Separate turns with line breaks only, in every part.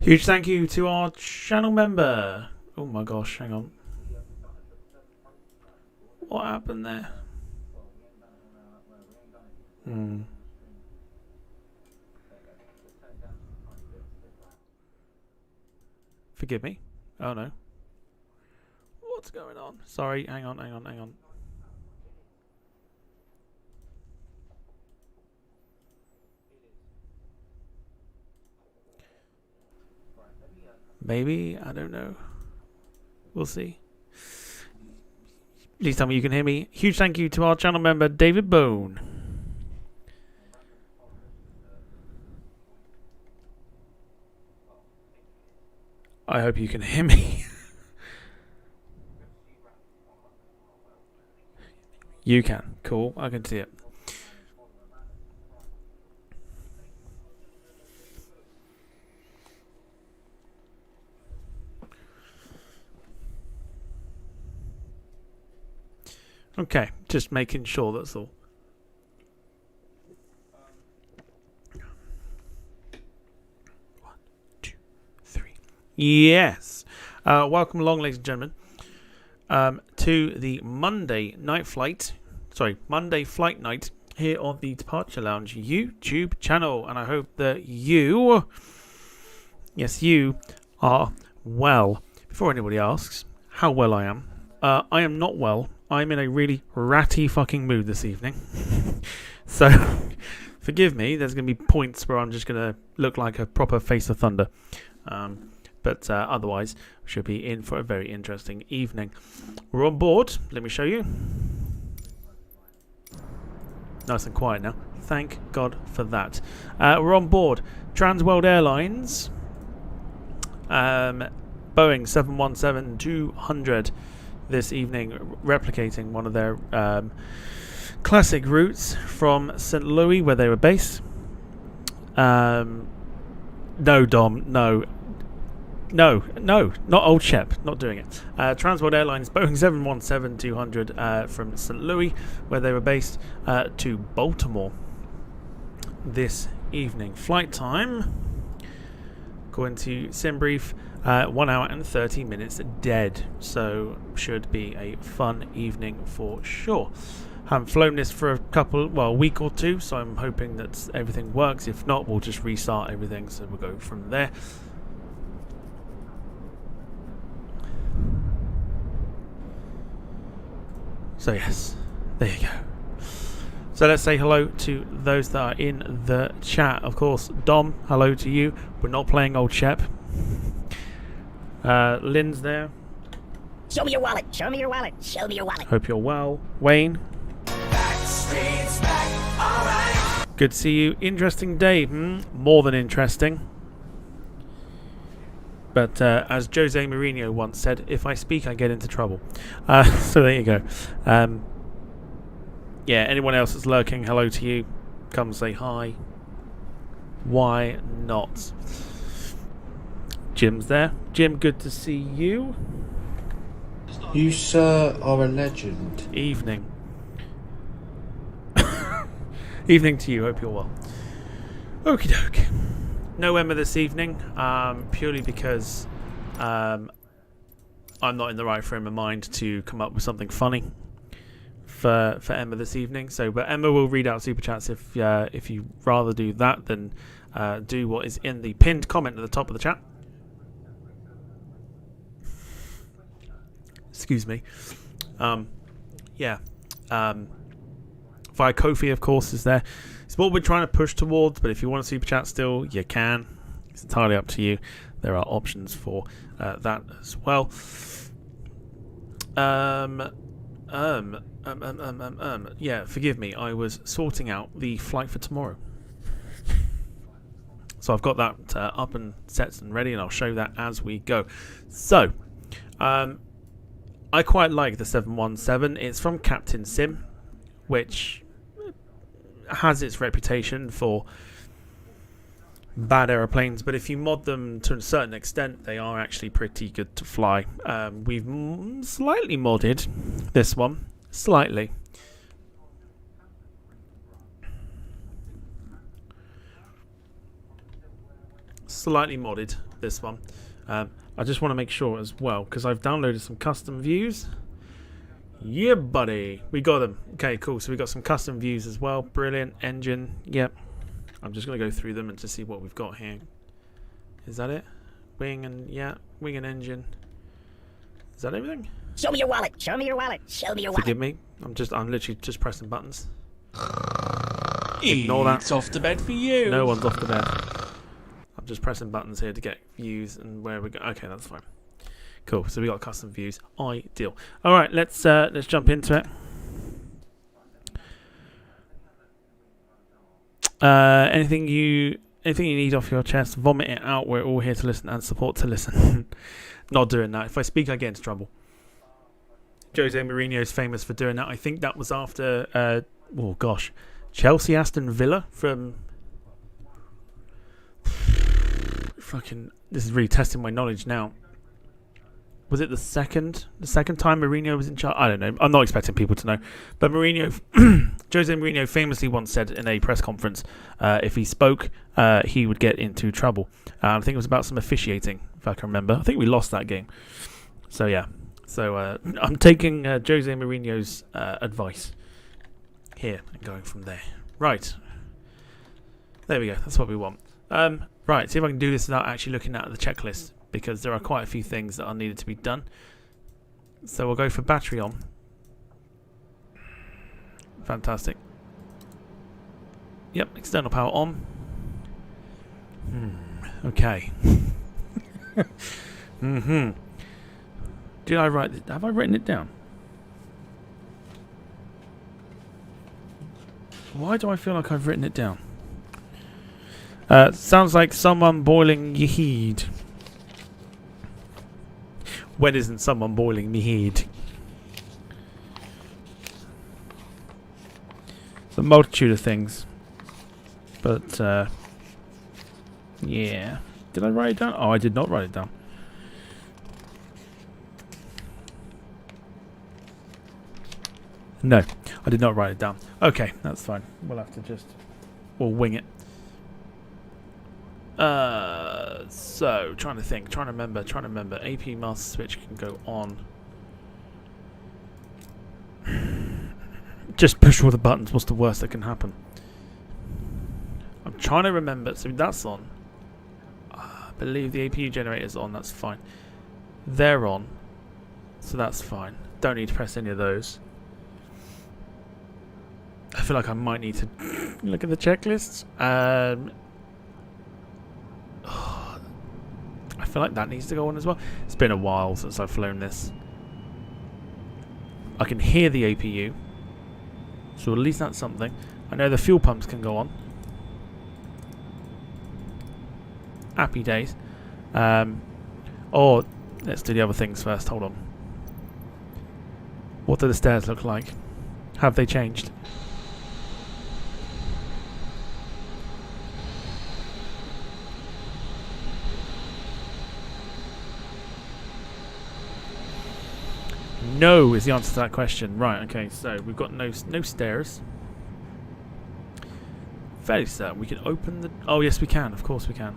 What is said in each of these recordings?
Huge thank you to our channel member. Oh my gosh, hang on. What happened there? Forgive me. Oh no. What's going on? Sorry, hang on. Maybe, I don't know. We'll see. Please tell me you can hear me. Huge thank you to our channel member, David Bone. I hope you can hear me. You can. Cool. I can see it. Okay, just making sure, that's all. One, two, three. Yes. Welcome along, ladies and gentlemen, to the Monday night flight. Sorry, Monday flight night here on the Departure Lounge YouTube channel. And I hope that you, yes, you are well. Before anybody asks how well I am not well. I'm in a really ratty fucking mood this evening. So, forgive me, there's going to be points where I'm just going to look like a proper face of thunder. But otherwise, we should be in for a very interesting evening. We're on board. Let me show you. Nice and quiet now. Thank God for that. We're on board Trans World Airlines. Boeing 717-200 this evening, replicating one of their classic routes from St. Louis, where they were based. No, Dom, no, not Old Shep, not doing it. Trans World Airlines Boeing 717-200 from St. Louis, where they were based, to Baltimore this evening. Flight time, according to SimBrief, 1 hour and 30 minutes dead, so should be a fun evening for sure. Haven't flown this for a week or two, so I'm hoping that everything works. If not, we'll just restart everything, so we'll go from there. So yes, there you go. So let's say hello to those that are in the chat. Of course, Dom, hello to you. We're not playing Old Shep. Lynn's there.
Show me your wallet. Show me your wallet. Show me your wallet.
Hope you're well. Wayne.
Back, all right.
Good to see you. Interesting day. More than interesting. But as Jose Mourinho once said, if I speak, I get into trouble. So there you go. Yeah, anyone else that's lurking, hello to you. Come say hi. Why not? Jim's there. Jim, good to see you.
You, sir, are a legend.
Evening. Evening to you. Hope you're well. Okie doke. No Emma this evening, purely because I'm not in the right frame of mind to come up with something funny for Emma this evening. So, but Emma will read out super chats if you rather do that than do what is in the pinned comment at the top of the chat. Excuse me. Yeah. Via Kofi, of course, is there. It's what we're trying to push towards, but if you want to super chat still, you can. It's entirely up to you. There are options for that as well. Yeah, forgive me. I was sorting out the flight for tomorrow. So I've got that up and set and ready, and I'll show that as we go. So, I quite like the 717. It's from Captain Sim, which has its reputation for bad aeroplanes, but if you mod them to a certain extent, they are actually pretty good to fly. We've slightly modded this one. Slightly. Slightly modded this one. I just want to make sure as well, because I've downloaded some custom views. Yeah, buddy. We got them. Okay, cool. So we got some custom views as well. Brilliant. Engine. Yep. I'm just going to go through them and to see what we've got here. Is that it? Wing and engine. Is that everything?
Show me your wallet. Show me your wallet. Show me your wallet.
Forgive me. I'm literally just pressing buttons. Ignore that.
It's off to bed for you.
No one's off to bed. I'm just pressing buttons here to get views and where we go. Okay, that's fine. Cool. So we got custom views. Ideal. All right, let's jump into it. Anything you need off your chest, vomit it out. We're all here to listen and support to listen. Not doing that. If I speak, I get into trouble. Jose Mourinho is famous for doing that. I think that was after, Chelsea Aston Villa from... Fucking... This is really testing my knowledge now. Was it the second time Mourinho was in charge? I don't know. I'm not expecting people to know. But Mourinho, Jose Mourinho famously once said in a press conference, if he spoke, he would get into trouble. I think it was about some officiating, if I can remember. I think we lost that game. So, yeah. So, I'm taking Jose Mourinho's advice here and going from there. Right. There we go. That's what we want. Right. See if I can do this without actually looking at the checklist, because there are quite a few things that are needed to be done. So we'll go for battery on. Fantastic. Yep, external power on. Okay. Did I write it? Have I written it down? Why do I feel like I've written it down? Sounds like someone boiling your head. When isn't someone boiling me head? It's a multitude of things. But, yeah. Did I write it down? Oh, I did not write it down. No, I did not write it down. Okay, that's fine. We'll have to we'll wing it. So, trying to remember. AP master switch can go on. Just push all the buttons. What's the worst that can happen? I'm trying to remember. So that's on. I believe the APU generator's on. That's fine. They're on. So that's fine. Don't need to press any of those. I feel like I might need to look at the checklists. I feel like that needs to go on as well. It's been a while since I've flown this. I can hear the APU, so at least that's something. I know the fuel pumps can go on. Happy days. Or let's do the other things first. Hold on. What do the stairs look like? Have they changed? No is the answer to that question. Right, okay, so we've got no stairs. Fairly certain we can open the... Oh, yes, we can. Of course we can.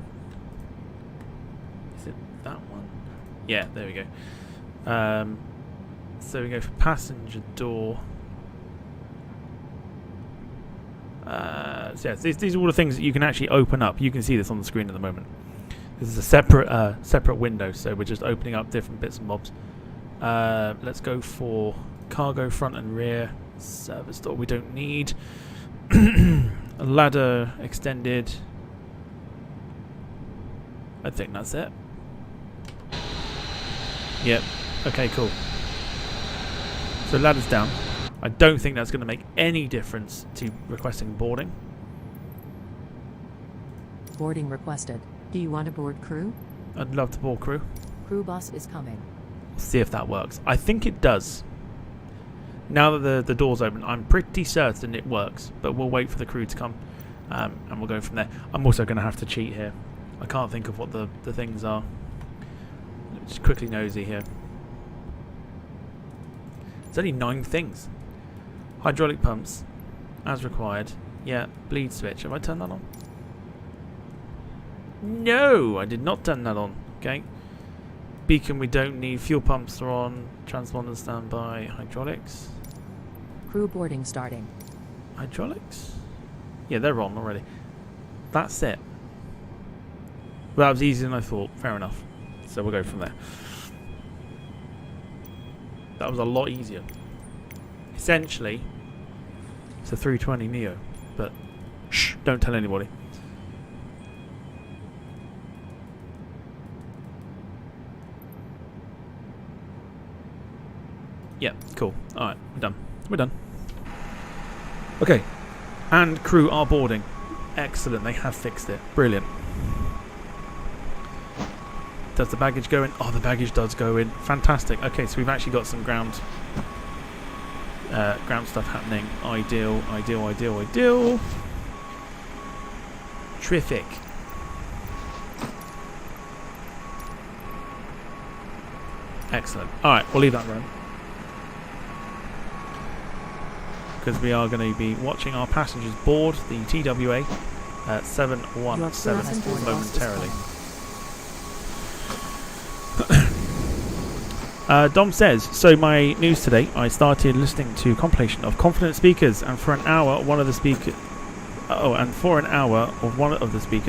Is it that one? Yeah, there we go. So we go for passenger door. So yeah, these are all the things that you can actually open up. You can see this on the screen at the moment. This is a separate window, so we're just opening up different bits and bobs. Let's go for cargo front and rear. Service door we don't need. A ladder extended. I think that's it. Yep. Okay, cool. So ladder's down. I don't think that's going to make any difference to requesting boarding.
Boarding requested. Do you want to board crew?
I'd love to board crew.
Crew bus is coming.
See if that works. I think it does. Now that the door's open, I'm pretty certain it works, but we'll wait for the crew to come, and we'll go from there. I'm also going to have to cheat here. I can't think of what the things are. Just quickly nosy here. There's only 9 things. Hydraulic pumps, as required. Yeah, bleed switch. Have I turned that on? No, I did not turn that on. Okay. Beacon we don't need. Fuel pumps are on. Transponder standby. Hydraulics.
Crew boarding starting.
Hydraulics? Yeah, they're on already. That's it. Well, that was easier than I thought. Fair enough. So we'll go from there. That was a lot easier. Essentially, it's a 320 Neo, but shh, don't tell anybody. Yeah, cool. Alright, we're done. We're done. Okay. And crew are boarding. Excellent, they have fixed it. Brilliant. Does the baggage go in? Oh, the baggage does go in. Fantastic. Okay, so we've actually got some ground stuff happening. Ideal, ideal, ideal, ideal. Terrific. Excellent. Alright, we'll leave that run. Because we are going to be watching our passengers board the TWA 717 momentarily. Dom says, so my news today, I started listening to compilation of confident speakers, and for an hour one of the speakers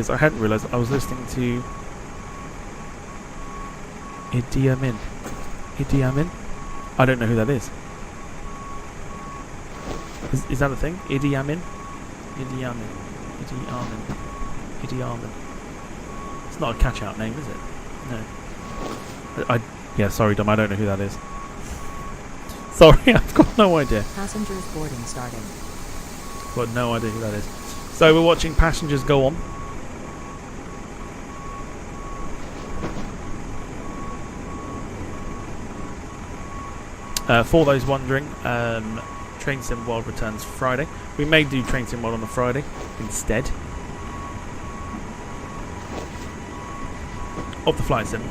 I hadn't realised I was listening to Idi Amin. Idi Amin? I don't know who that is. Is that a thing? Idi Amin? Idi Amin. Idi Amin. Idi Amin. It's not a catch-out name, is it? No. Yeah, sorry, Dom, I don't know who that is. Sorry, I've got no idea.
Passengers boarding starting.
Got no idea who that is. So we're watching passengers go on. For those wondering, Train Sim World returns Friday. We may do Train Sim World on a Friday instead of the Flight Sim.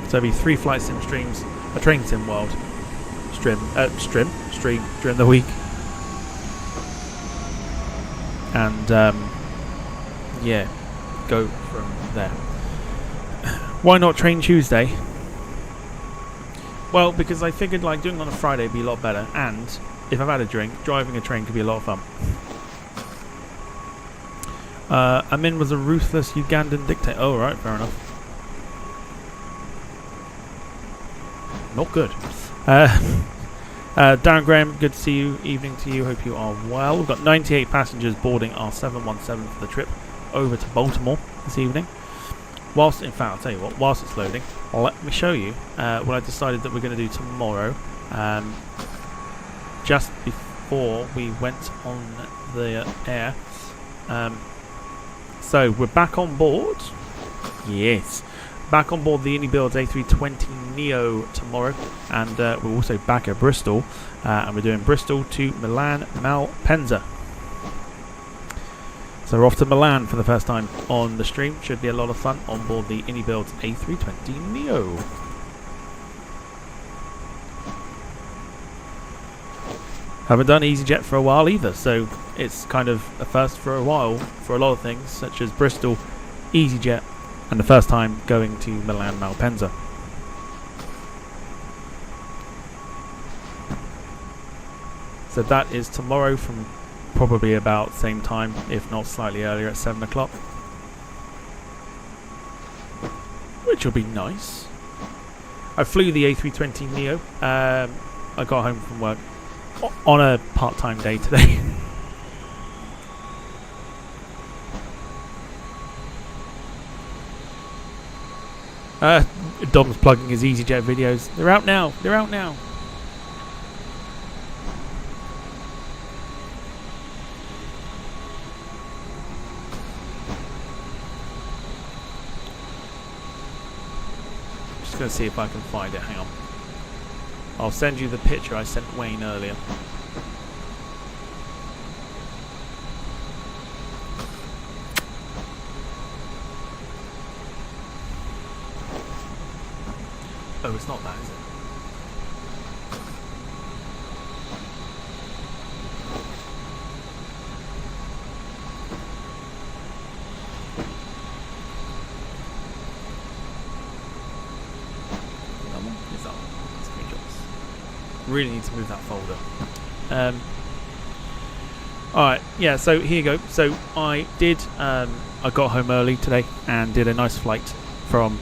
So there'll be 3 Flight Sim streams, a Train Sim World stream during the week, and yeah, go from there. Why not Train Tuesday? Well, because I figured like doing it on a Friday would be a lot better, and if I've had a drink, driving a train could be a lot of fun. Amin was a ruthless Ugandan dictator. Oh, right, fair enough. Not good. Darren Graham, good to see you. Evening to you. Hope you are well. We've got 98 passengers boarding our 717 for the trip over to Baltimore this evening. Whilst, in fact, I'll tell you what, whilst it's loading, let me show you what I decided that we're going to do tomorrow. Just before we went on the air. So, we're back on board. Yes. Back on board the Unibuild A320 Neo tomorrow. And we're also back at Bristol. And we're doing Bristol to Milan Malpensa. So we're off to Milan for the first time on the stream. Should be a lot of fun on board the Unibuild A320 Neo. Haven't done EasyJet for a while either, so it's kind of a first for a while for a lot of things, such as Bristol, EasyJet, and the first time going to Milan Malpensa. So that is tomorrow from probably about the same time, if not slightly earlier, at 7 o'clock. Which will be nice. I flew the A320 Neo. I got home from work on a part-time day today. Dom's plugging his EasyJet videos. They're out now. They're out now. Going to see if I can find it. Hang on. I'll send you the picture I sent Wayne earlier. Oh, it's not that, is it? Really need to move that folder. Alright, yeah, so here you go. So I got home early today and did a nice flight from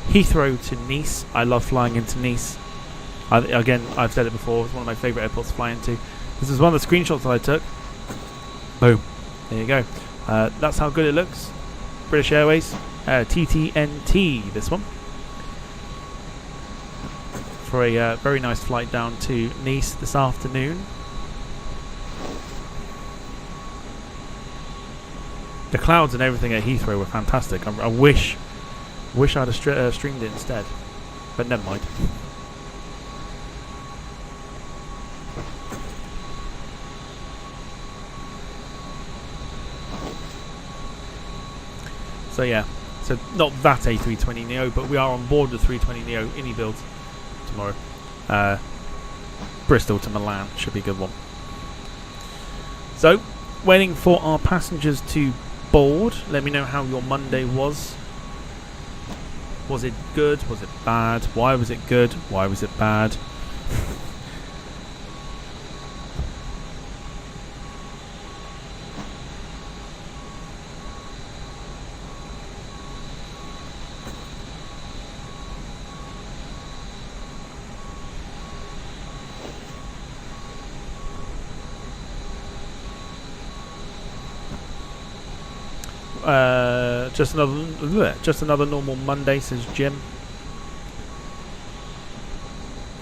Heathrow to Nice. I love flying into Nice. Again, I've said it before, it's one of my favourite airports to fly into. This is one of the screenshots that I took. Boom. There you go. That's how good it looks. British Airways. TTNT, this one. For a very nice flight down to Nice this afternoon. The clouds and everything at Heathrow were fantastic. I wish I'd have streamed it instead, but never mind. So yeah, so not that A320neo, but we are on board the 320neo INI build tomorrow. Bristol to Milan should be a good one. So, waiting for our passengers to board. Let me know how your Monday was. Was it good? Was it bad? Why was it good? Why was it bad? Just another normal Monday, says Jim.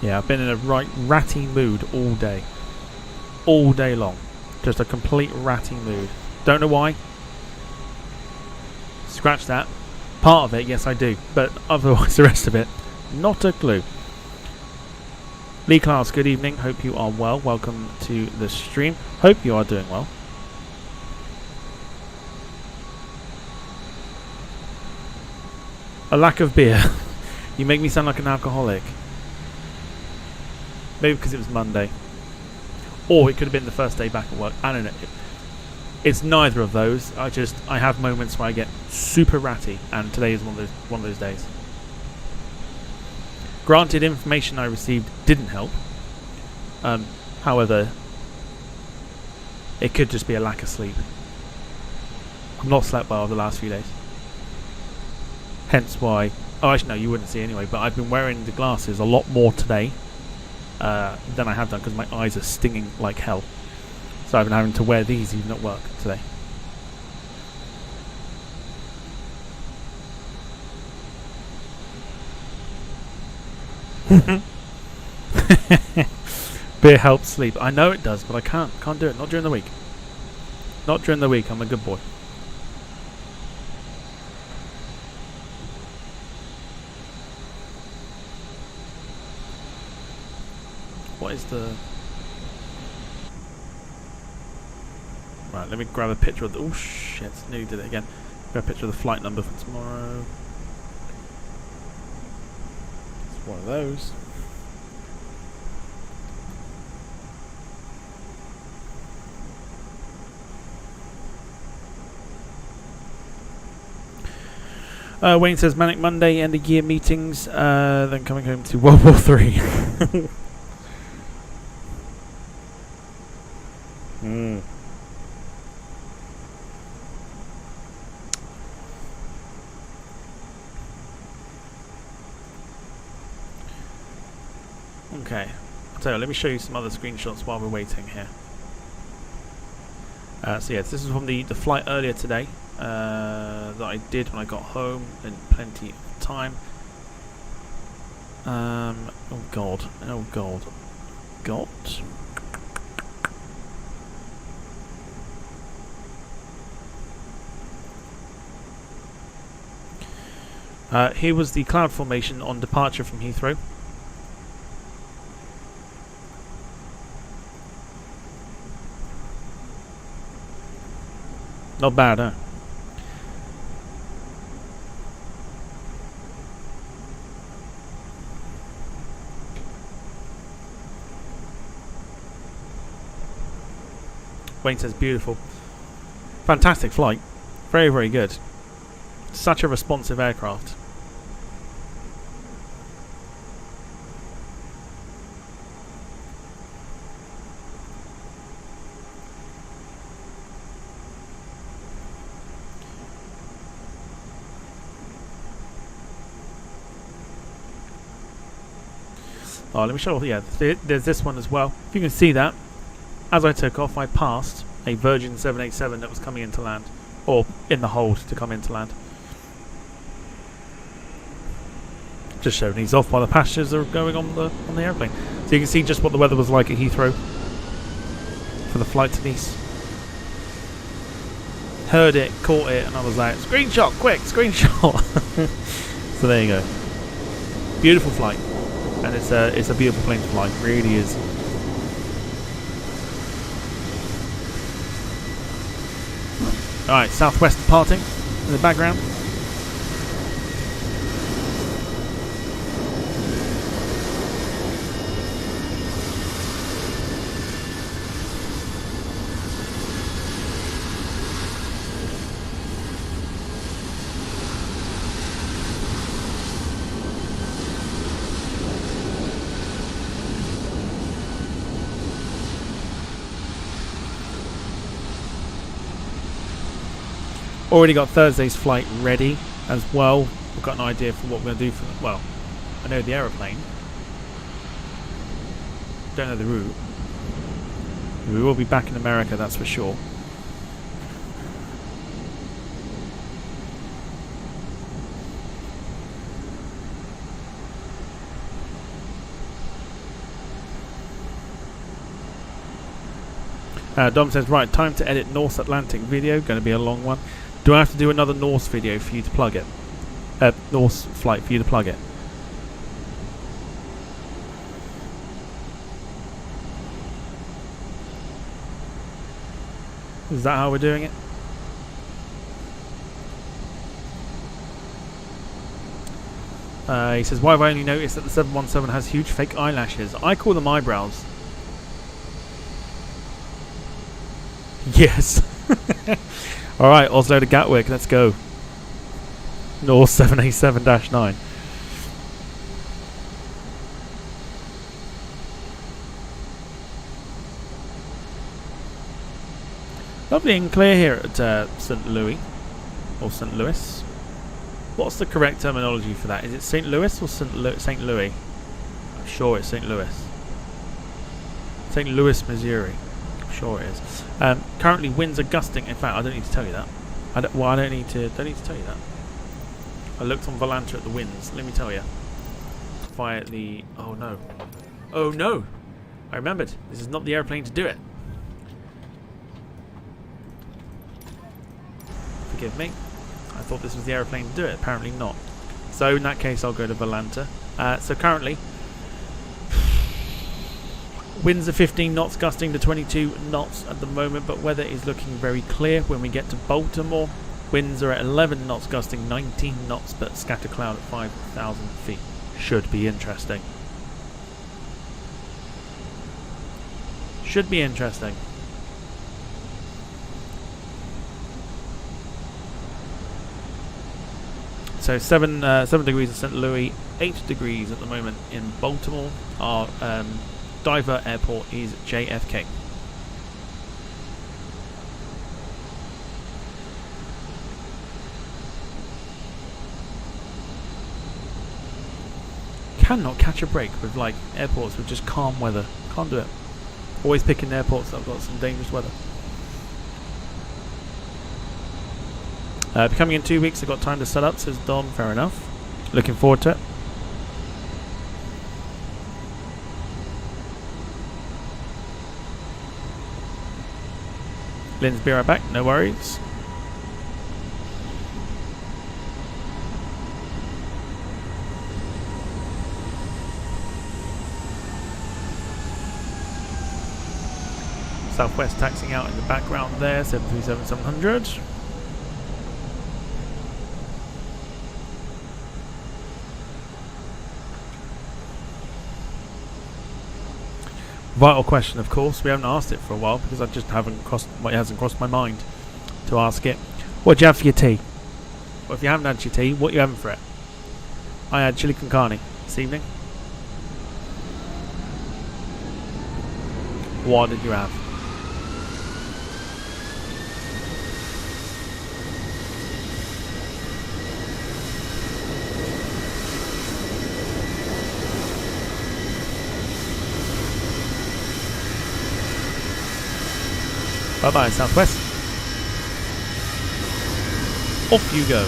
Yeah, I've been in a right ratty mood all day long. Just a complete ratty mood. Don't know why. Scratch that. Part of it, yes I do, but otherwise the rest of it, not a clue. Lee Class, good evening. Hope you are well. Welcome to the stream. Hope you are doing well. A lack of beer. You make me sound like an alcoholic. Maybe because it was Monday. Or it could have been the first day back at work. I don't know. It's neither of those. I have moments where I get super ratty, and today is one of those days. Granted, information I received didn't help. However, it could just be a lack of sleep. I've not slept well the last few days. Hence why... Oh, actually, no, you wouldn't see anyway, but I've been wearing the glasses a lot more today than I have done because my eyes are stinging like hell. So I've been having to wear these even at work today. Beer helps sleep. I know it does, but I can't do it. Not during the week. Not during the week. I'm a good boy. What is the... Right, let me grab a picture of the... Oh shit, New did it again. Grab a picture of the flight number for tomorrow. It's one of those. Wayne says Manic Monday, end of year meetings, then coming home to World War III. Okay, I'll tell you, let me show you some other screenshots while we're waiting here. So yes, this is from the flight earlier today that I did when I got home in plenty of time. Oh god, God. Here was the cloud formation on departure from Heathrow. Not bad, huh? Wayne says beautiful. Fantastic flight. Very, very good. Such a responsive aircraft. Oh, let me show. Yeah, there's this one as well. If you can see that, as I took off, I passed a Virgin 787 that was coming into land, or in the hold to come into land. Just showing he's off while the passengers are going on the airplane. So you can see just what the weather was like at Heathrow for the flight to Nice. Heard it, caught it, and I was like, screenshot, quick, screenshot. So there you go. Beautiful flight, and it's a beautiful plane to fly. It really is. All right, Southwest departing in the background. Already got Thursday's flight ready as well. We've got an idea for what we're going to do for well, I know the aeroplane. Don't know the route. We will be back in America, that's for sure. Dom says, right, time to edit North Atlantic video. Going to be a long one. Do I have to do another North video for you to plug it? North flight for you to plug it? Is that how we're doing it? He says, why have I only noticed that the 717 has huge fake eyelashes? I call them eyebrows. Yes. Alright, Oslo to Gatwick, let's go. North 787-9. Lovely and clear here at St. Louis. Or St. Louis. What's the correct terminology for that? Is it St. Louis or St. Louis? I'm sure it's St. Louis. St. Louis, Missouri. Sure it is. Currently winds are gusting. In fact, I don't need to tell you that. I don't need to tell you that. I looked on Volanta at the winds. Let me tell you. Fire the. Oh no! Oh no! I remembered. This is not the airplane to do it. Forgive me. I thought this was the airplane to do it. Apparently not. So in that case, I'll go to Volanta. So currently. Winds are 15 knots, gusting to 22 knots at the moment, but weather is looking very clear when we get to Baltimore. Winds are at 11 knots, gusting 19 knots, but scatter cloud at 5,000 feet. Should be interesting. Should be interesting. So 7 degrees in St. Louis, 8 degrees at the moment in Baltimore. Our diver airport is JFK. Cannot catch a break with like airports with just calm weather. Can't do it. Always picking airports that have got some dangerous weather. Coming in 2 weeks, I've got time to set up, says Dom. Fair enough. Looking forward to it. Lynn's be right back, no worries. Southwest taxing out in the background there, 737-700. Vital question, of course. We haven't asked it for a while because I just haven't crossed. Well, it hasn't crossed my mind to ask it. What do you have for your tea? Well, if you haven't had your tea, what are you having for it? I had chili con carne this evening. What did you have? Bye-bye, Southwest. Off you go.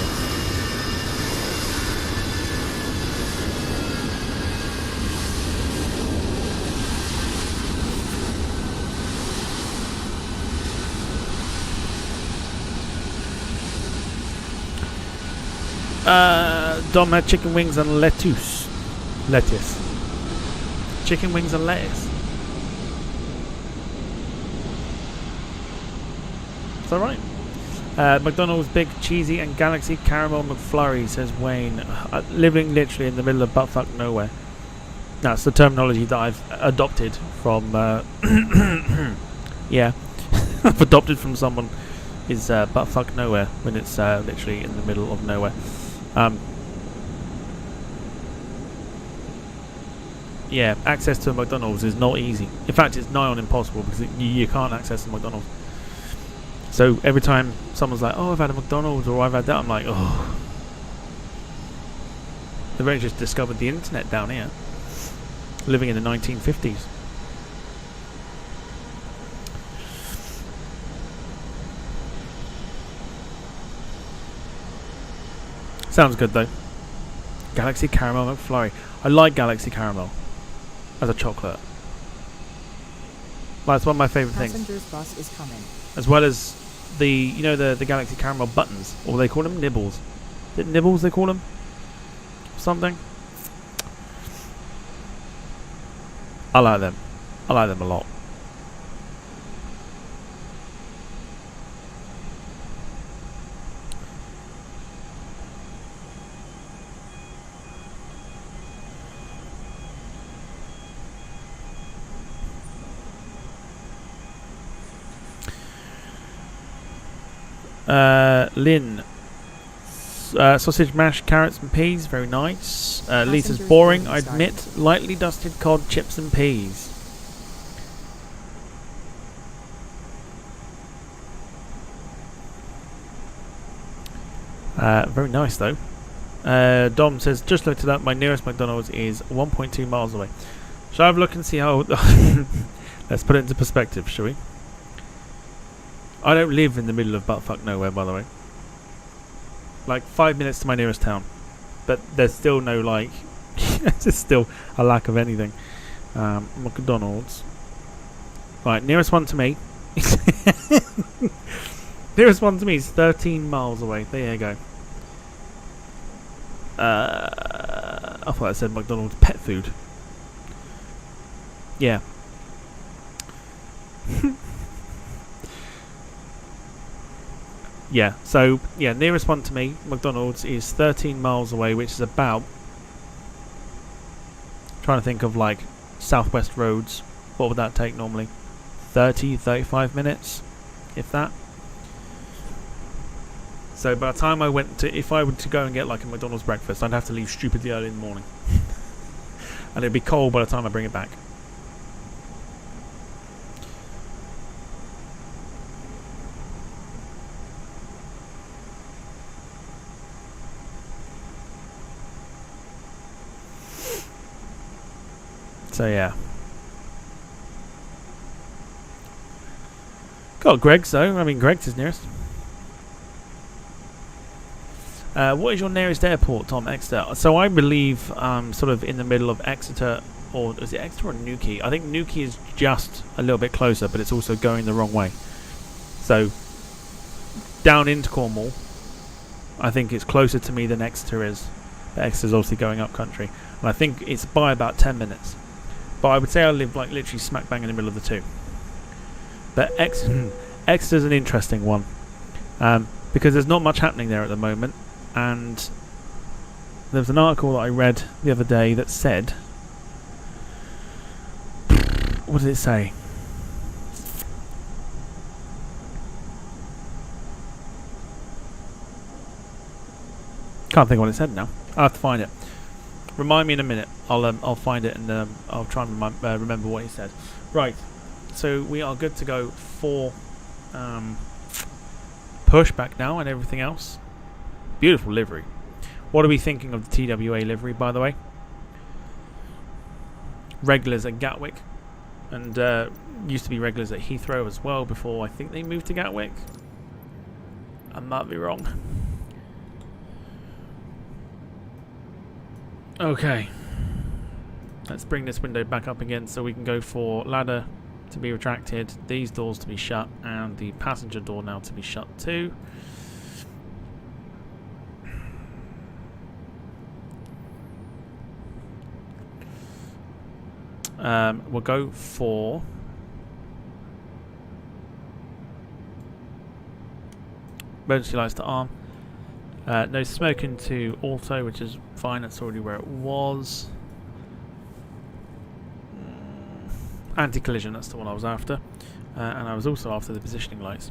Dom had chicken wings and lettuce. Chicken wings and lettuce. Is that right? McDonald's Big Cheesy and Galaxy Caramel McFlurry, says Wayne. Living literally in the middle of buttfuck nowhere. That's the terminology that I've adopted from... yeah. I've adopted from someone. Is buttfuck nowhere when it's literally in the middle of nowhere. Yeah, access to a McDonald's is not easy. In fact, it's nigh on impossible because you can't access a McDonald's. So every time someone's like, "Oh, I've had a McDonald's" or "I've had that," I'm like, "Oh." They've only just discovered the internet down here, living in the 1950s. Sounds good though. Galaxy Caramel McFlurry. I like Galaxy Caramel as a chocolate. Well, it's one of my favourite things.
Passenger's bus is coming.
As well as the, you know, the Galaxy Caramel buttons, or they call them nibbles. Is it nibbles they call them? Something. I like them. I like them a lot. Lynn. Sausage mash, carrots and peas, very nice. Lisa's boring, I admit. Lightly dusted cod, chips and peas. Very nice though. Dom says, just looked it up, my nearest McDonald's is 1.2 miles away. Shall I have a look and see how... Let's put it into perspective, shall we? I don't live in the middle of buttfuck nowhere, by the way. Like 5 minutes to my nearest town, but there's still no like. There's still a lack of anything. McDonald's. Right, nearest one to me. Nearest one to me is 13 miles away. There you go. I thought I said McDonald's pet food. Yeah. Yeah, so, yeah, nearest one to me, McDonald's, is 13 miles away, which is about... Trying to think of, like, southwest roads. What would that take normally? 30, 35 minutes? If that. So, by the time I went to... If I were to go and get, like, a McDonald's breakfast, I'd have to leave stupidly early in the morning. And it'd be cold by the time I bring it back. So yeah. Got Greg's though. I mean, Greg's is nearest. What is your nearest airport, Tom? Exeter. So I believe sort of in the middle of Exeter, or is it Exeter or Newquay? I think Newquay is just a little bit closer, but it's also going the wrong way. So down into Cornwall, I think it's closer to me than Exeter is. But Exeter's obviously going up country, and I think it's by about 10 minutes. But I would say I live like literally smack bang in the middle of the two. But Exeter's an interesting one because there's not much happening there at the moment. And there was an article that I read the other day that said, what did it say? Can't think of what it said now. I'll have to find it. Remind me in a minute. I'll find it and I'll try and remember what he said. Right. So we are good to go for pushback now and everything else. Beautiful livery. What are we thinking of the TWA livery, by the way? Regulars at Gatwick and used to be regulars at Heathrow as well before I think they moved to Gatwick. I might be wrong. Okay. Let's bring this window back up again so we can go for ladder to be retracted, these doors to be shut, and the passenger door now to be shut too. We'll go for emergency lights to arm. No smoking to auto, which is fine. That's already where it was. Anti-collision, that's the one I was after. And I was also after the positioning lights.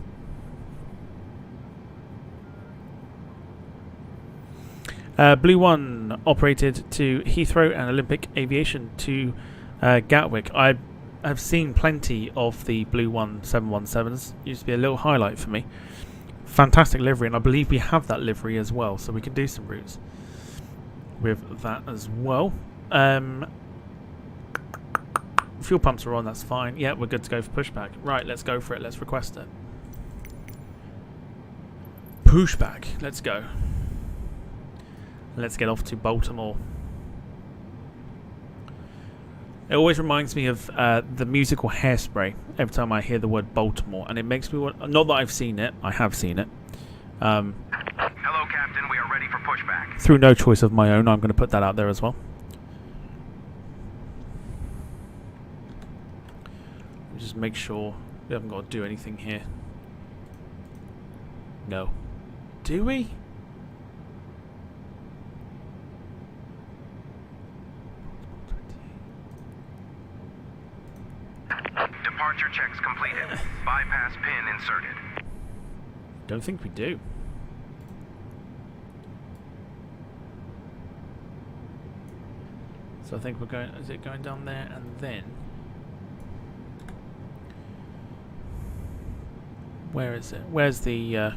Blue 1 operated to Heathrow and Olympic Aviation to Gatwick. I have seen plenty of the Blue 1 717s. Used to be a little highlight for me. Fantastic livery, and I believe we have that livery as well, so we can do some routes with that as well. Fuel pumps are on, that's fine. Yeah, we're good to go for pushback. Right, let's go for it. Let's request it. Pushback. Let's go. Let's get off to Baltimore. It always reminds me of the musical Hairspray every time I hear the word Baltimore, and it makes me want... Not that I've seen it. I have seen it.
Hello, Captain. We are ready for pushback.
Through no choice of my own, I'm going to put that out there as well. Just make sure we haven't got to do anything here. No. Do we?
Departure checks completed. Bypass pin inserted.
Don't think we do. So I think we're going... Is it going down there and then... Where is it? Where's the...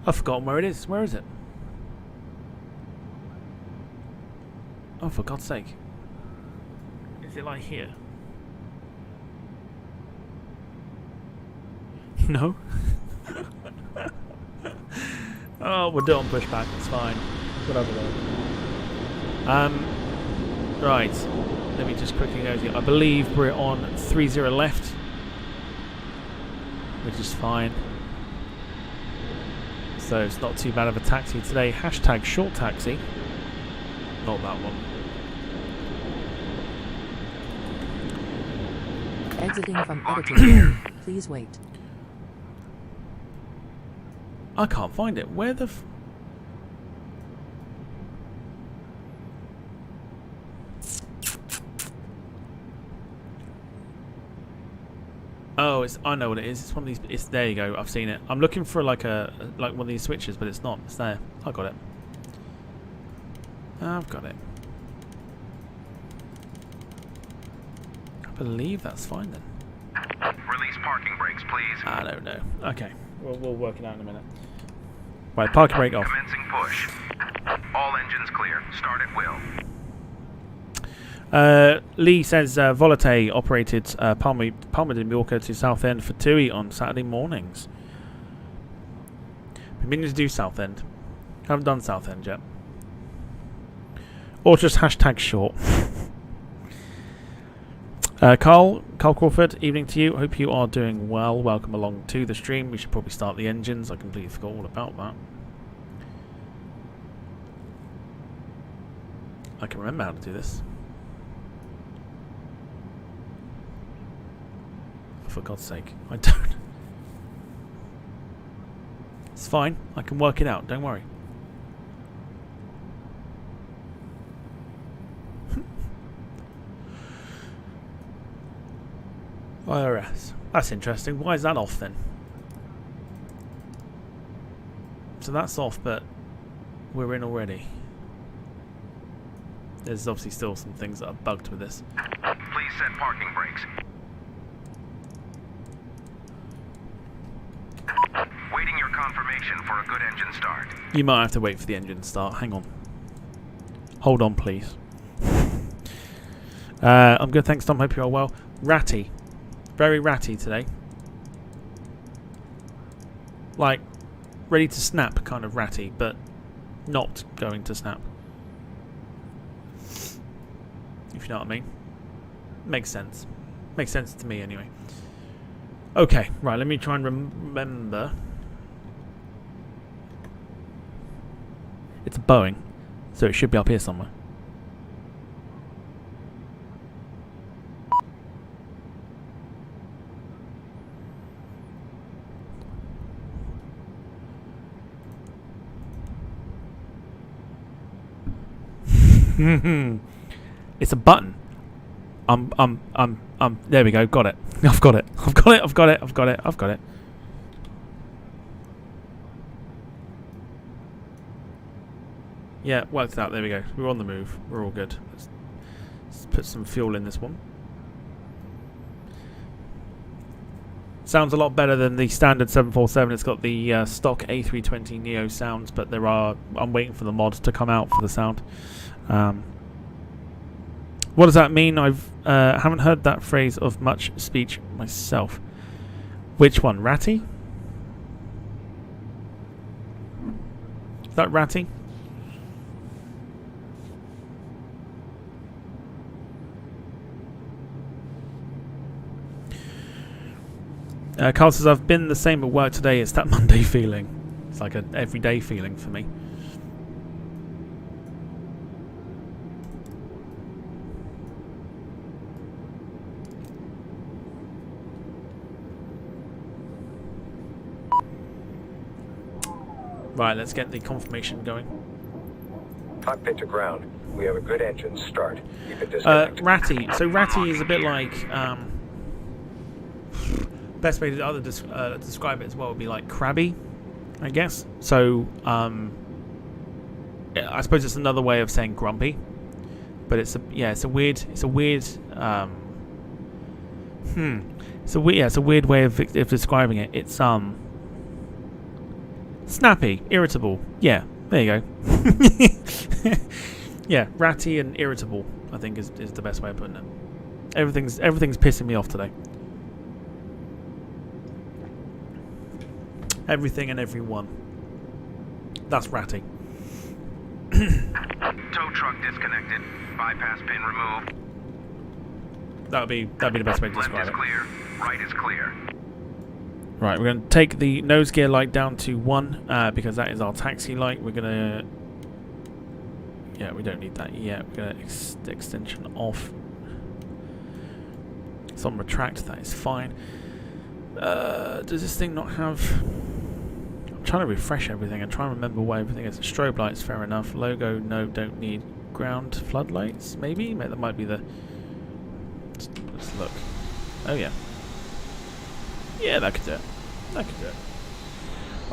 I've forgotten where it is. Where is it? Oh, for God's sake. Is it like here? No? Oh, we'll do it on pushback. It's fine. Whatever though. Right. Let me just quickly go here. I believe we're on 30 left, which is fine. So it's not too bad of a taxi today. Hashtag short taxi. Not that one.
Exiting from editing mode. Please wait.
I can't find it. Where the Oh, I know what it is. It's one of these. It's there. You go. I've seen it. I'm looking for like one of these switches, but it's not. It's there. I got it. I've got it. I believe that's fine then.
Release parking brakes, please.
I don't know. Okay, we'll work it out in a minute. Right, parking brake off.
Commencing push. All engines clear. Start at will.
Lee says Volate operated Palma de Mallorca to Southend for TUI on Saturday mornings. Been meaning to do Southend. Haven't done Southend yet. Or just hashtag short. Carl Crawford, evening to you. Hope you are doing well. Welcome along to the stream. We should probably start the engines. I completely forgot all about that. I can remember how to do this. For God's sake, I don't. It's fine. I can work it out. Don't worry. IRS. That's interesting. Why is that off then? So that's off, but we're in already. there's obviously still some things that are bugged with this.
Please set parking brakes. Waiting your confirmation for a good engine start.
You might have to wait for the engine to start. Hang on. Hold on, please. I'm good, thanks, Tom. Hope you're all well. Ratty. Very ratty today. Like, ready to snap kind of ratty, but not going to snap. If you know what I mean. Makes sense. Makes sense to me anyway. Okay, right, let me try and remember. It's a Boeing, so it should be up here somewhere. It's a button. There we go. Got it. I've got it. I've got it. I've got it. I've got it. I've got it. Yeah, worked out. There we go. We're on the move. We're all good. Let's put some fuel in this one. Sounds a lot better than the standard 747. It's got the stock A320 Neo sounds, but I'm waiting for the mod to come out for the sound. What does that mean? I've haven't heard that phrase of much speech myself. Which one? Ratty? Is that ratty? Carl says, I've been the same at work today. It's that Monday feeling. It's like an everyday feeling for me. Right, let's get the confirmation going.
Cockpit to ground. We have a good engine start. Keep it disconnected.
Ratty. So ratty is a bit like best way to describe it as well would be like crabby, I guess. So I suppose it's another way of saying grumpy, but it's a weird way of describing it. It's snappy, irritable. Yeah, there you go. Yeah, ratty and irritable, I think is the best way of putting it. Everything's pissing me off today. Everything and everyone. That's ratty.
Tow truck disconnected. Bypass pin removed.
That'd be the best way to describe
Left is clear. Right is clear.
Right, we're going to take the nose gear light down to 1 because that is our taxi light. We're going to... Yeah, we don't need that yet. We're going to extension off. It's on retract, that is fine. Does this thing not have... I'm trying to refresh everything and try and remember why everything is. Strobe lights, fair enough. Logo, no, don't need. Ground floodlights, maybe? That might be the... Let's look. Oh, yeah. Yeah, that could do it. That could do it.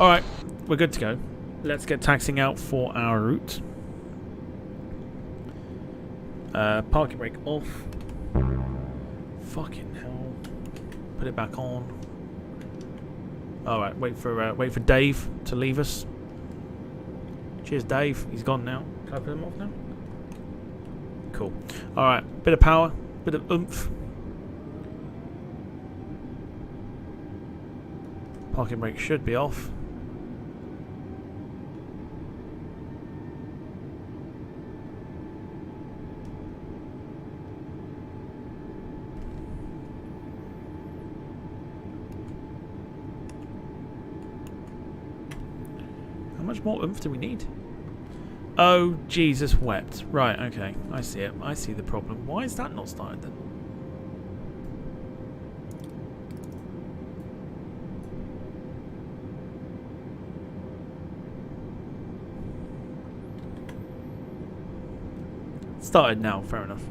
Alright, we're good to go. Let's get taxiing out for our route. Parking brake off. Fucking hell. Put it back on. Alright, wait for Dave to leave us. Cheers, Dave. He's gone now. Can I put him off now? Cool. Alright, bit of power, bit of oomph. Parking brake should be off. How much more oomph do we need? Oh, Jesus wept. Right, okay. I see it. I see the problem. Why is that not started then? Started now, fair enough.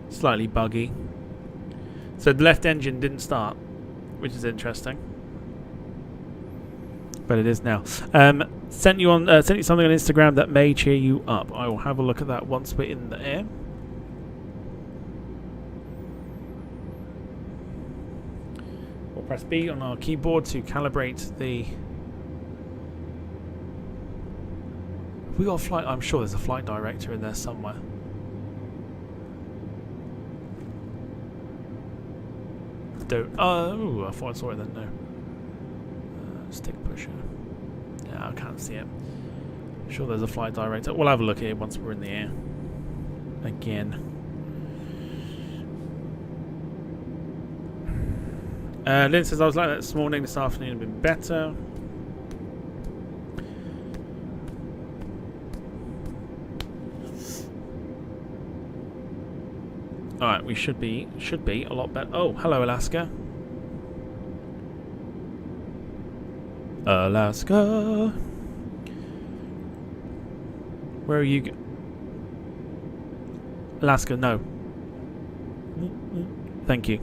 Slightly buggy. So the left engine didn't start, which is interesting. But it is now. Sent you something on Instagram that may cheer you up. I will have a look at that once we're in the air. We'll press B on our keyboard to calibrate the. Have we got a flight? I'm sure there's a flight director in there somewhere. Oh, I thought I saw it then. No. Stick pusher. Yeah, I can't see it. I'm sure there's a flight director. We'll have a look at it once we're in the air. Again. Lynn says, I was like that this morning, this afternoon have been better. Alright, we should be a lot better. Oh, hello Alaska. Alaska. Where are you? Alaska, no. Thank you.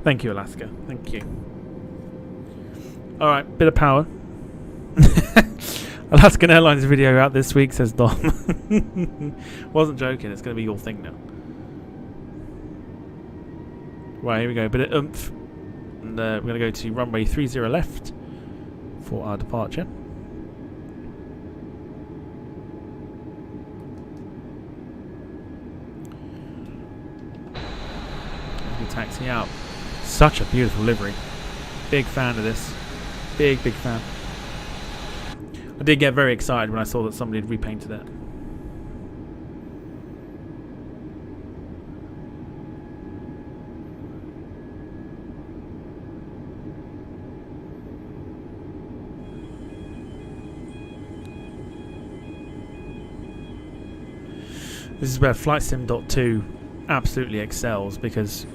Thank you, Alaska. Thank you. Alright, bit of power. Alaskan Airlines video out this week, says Dom. Wasn't joking, it's going to be your thing now. Right, here we go, bit of oomph. And we're going to go to runway 30 left for our departure. We taxi out. Such a beautiful livery. Big fan of this. Big fan. I did get very excited when I saw that somebody had repainted it. This is where FlightSim.2 absolutely excels because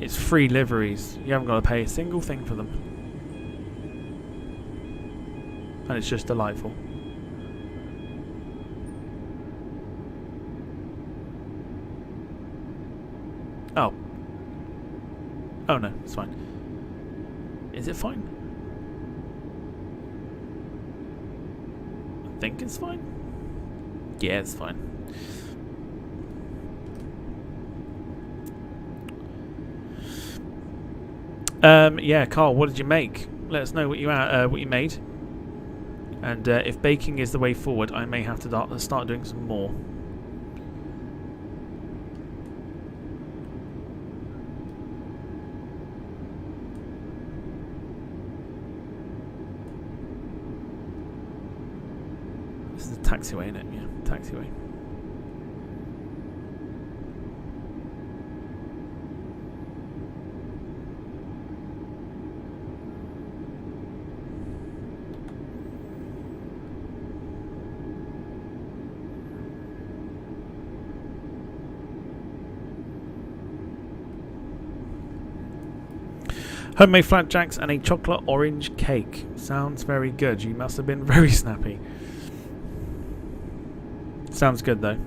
it's free liveries. You haven't got to pay a single thing for them. And it's just delightful. Oh. Oh no, it's fine. Is it fine? I think it's fine. Yeah, it's fine. Yeah, Carl, what did you make? Let us know what you made. And if baking is the way forward, I may have to start doing some more. This is a taxiway, isn't it? Yeah, taxiway. Homemade flapjacks and a chocolate orange cake. Sounds very good. You must have been very snappy. Sounds good though.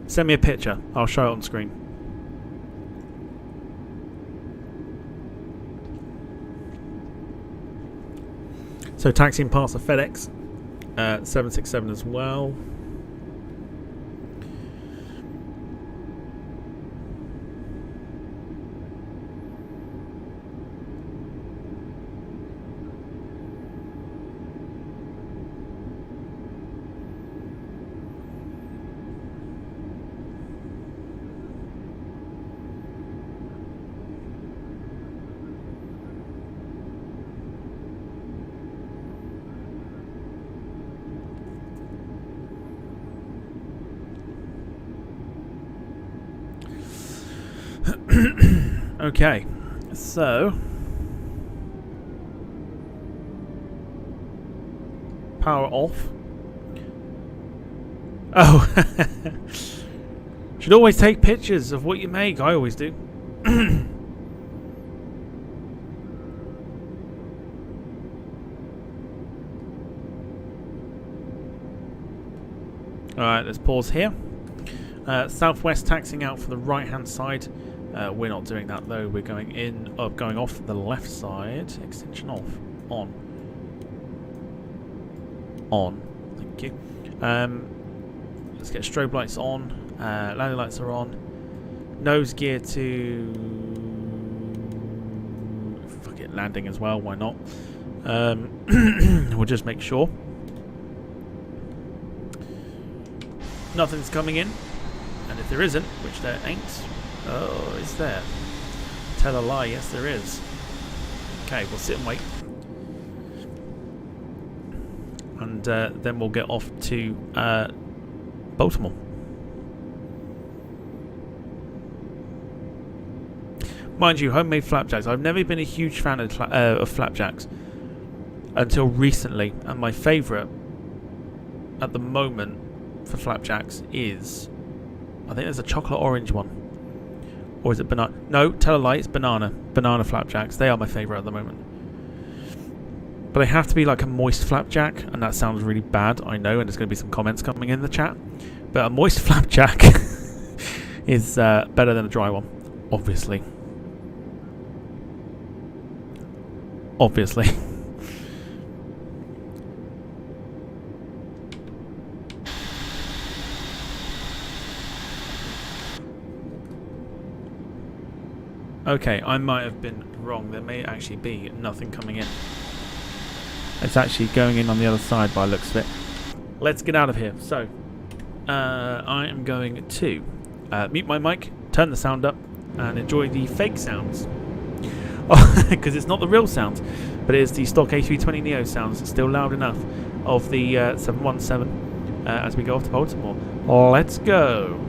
Send me a picture. I'll show it on screen. So taxiing past the FedEx 767 as well. Okay, so power off. Oh, should always take pictures of what you make. I always do. Alright, let's pause here. Southwest taxing out for the right hand side. We're not doing that though, we're going in, going off the left side. Extension off. On. Thank you. Let's get strobe lights on. Landing lights are on. Nose gear to... Fuck it, landing as well, why not? We'll just make sure. Nothing's coming in. And if there isn't, which there ain't... Oh, is there? Tell a lie, yes there is. Okay, we'll sit and wait. And then we'll get off to Baltimore. Mind you, homemade flapjacks. I've never been a huge fan of flapjacks until recently, and my favourite at the moment for flapjacks is, I think there's a chocolate orange one, or is it banana? No, tell a lie, it's banana flapjacks. They are my favourite at the moment. But they have to be like a moist flapjack, and that sounds really bad, I know, and there's going to be some comments coming in the chat. But a moist flapjack is better than a dry one, obviously. Obviously. Okay, I might have been wrong. There may actually be nothing coming in. It's actually going in on the other side by the looks of it. Let's get out of here. So, I am going to mute my mic, turn the sound up, and enjoy the fake sounds. Because it's not the real sounds, but it is the stock A320neo sounds. It's still loud enough of the 717 as we go off to Baltimore. Let's go.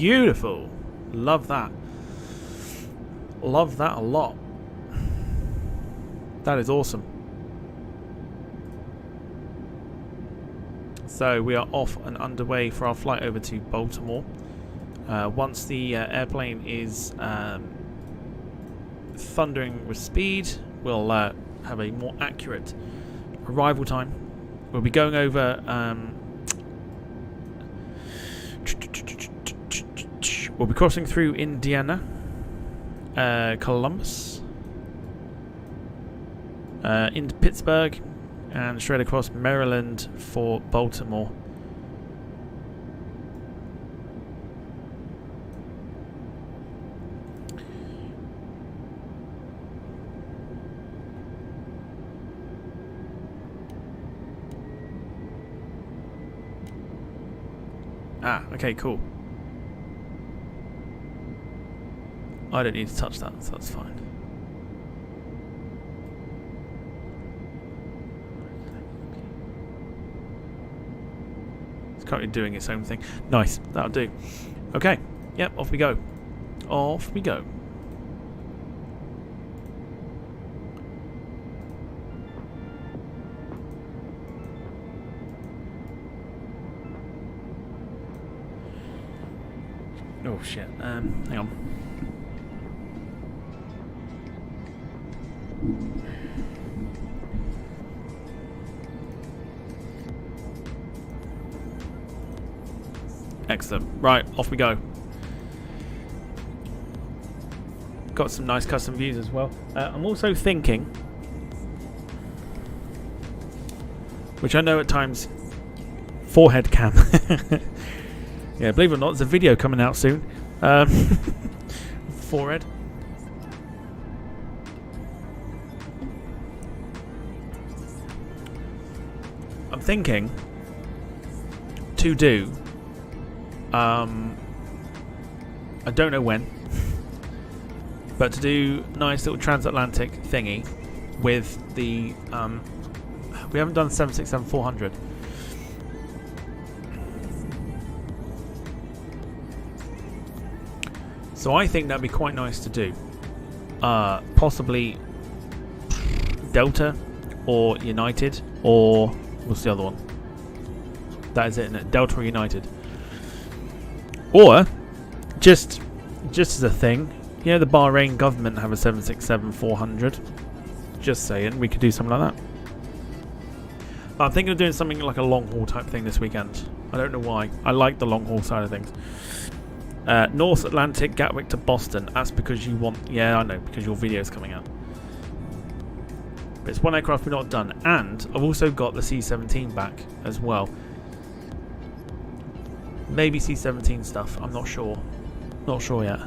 Beautiful. Love that. Love that a lot. That is awesome. So we are off and underway for our flight over to Baltimore. Once the airplane is thundering with speed, we'll have a more accurate arrival time. We'll be going over. We'll be crossing through Indiana, Columbus, into Pittsburgh, and straight across Maryland for Baltimore. Ah, okay, cool. I don't need to touch that, so that's fine. It's currently doing its own thing. Nice, that'll do. Okay, yep, off we go. Off we go. Oh shit, hang on. Excellent. Right, off we go. Got some nice custom views as well. I'm also thinking, which I know at times, forehead cam. Yeah, believe it or not, there's a video coming out soon. Forehead. I'm thinking to do, I don't know when, but to do nice little transatlantic thingy with the, we haven't done 767-400. So I think that'd be quite nice to do. Possibly Delta or United, or what's the other one? That is it, isn't it? Delta or United. Or just as a thing, you know, the Bahrain government have a 767-400. Just saying, we could do something like that. But I'm thinking of doing something like a long haul type thing this weekend. I don't know why. I like the long haul side of things. North Atlantic, Gatwick to Boston. That's because you want... Yeah, I know, because your video's coming out. But it's one aircraft we've not done. And I've also got the C-17 back as well. Maybe C-17 stuff. I'm not sure. Not sure yet.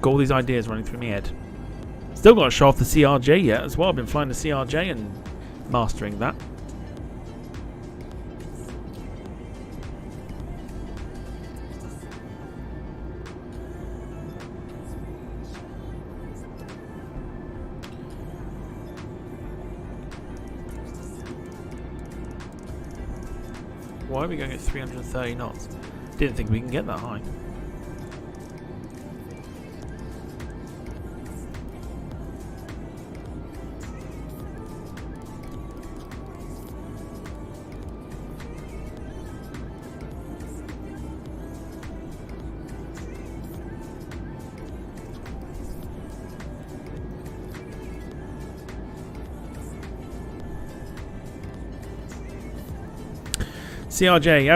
Got all these ideas running through my head. Still got to show off the CRJ yet as well. I've been flying the CRJ and mastering that. Why are we going at 330 knots? Didn't think we can get that high. CRJ,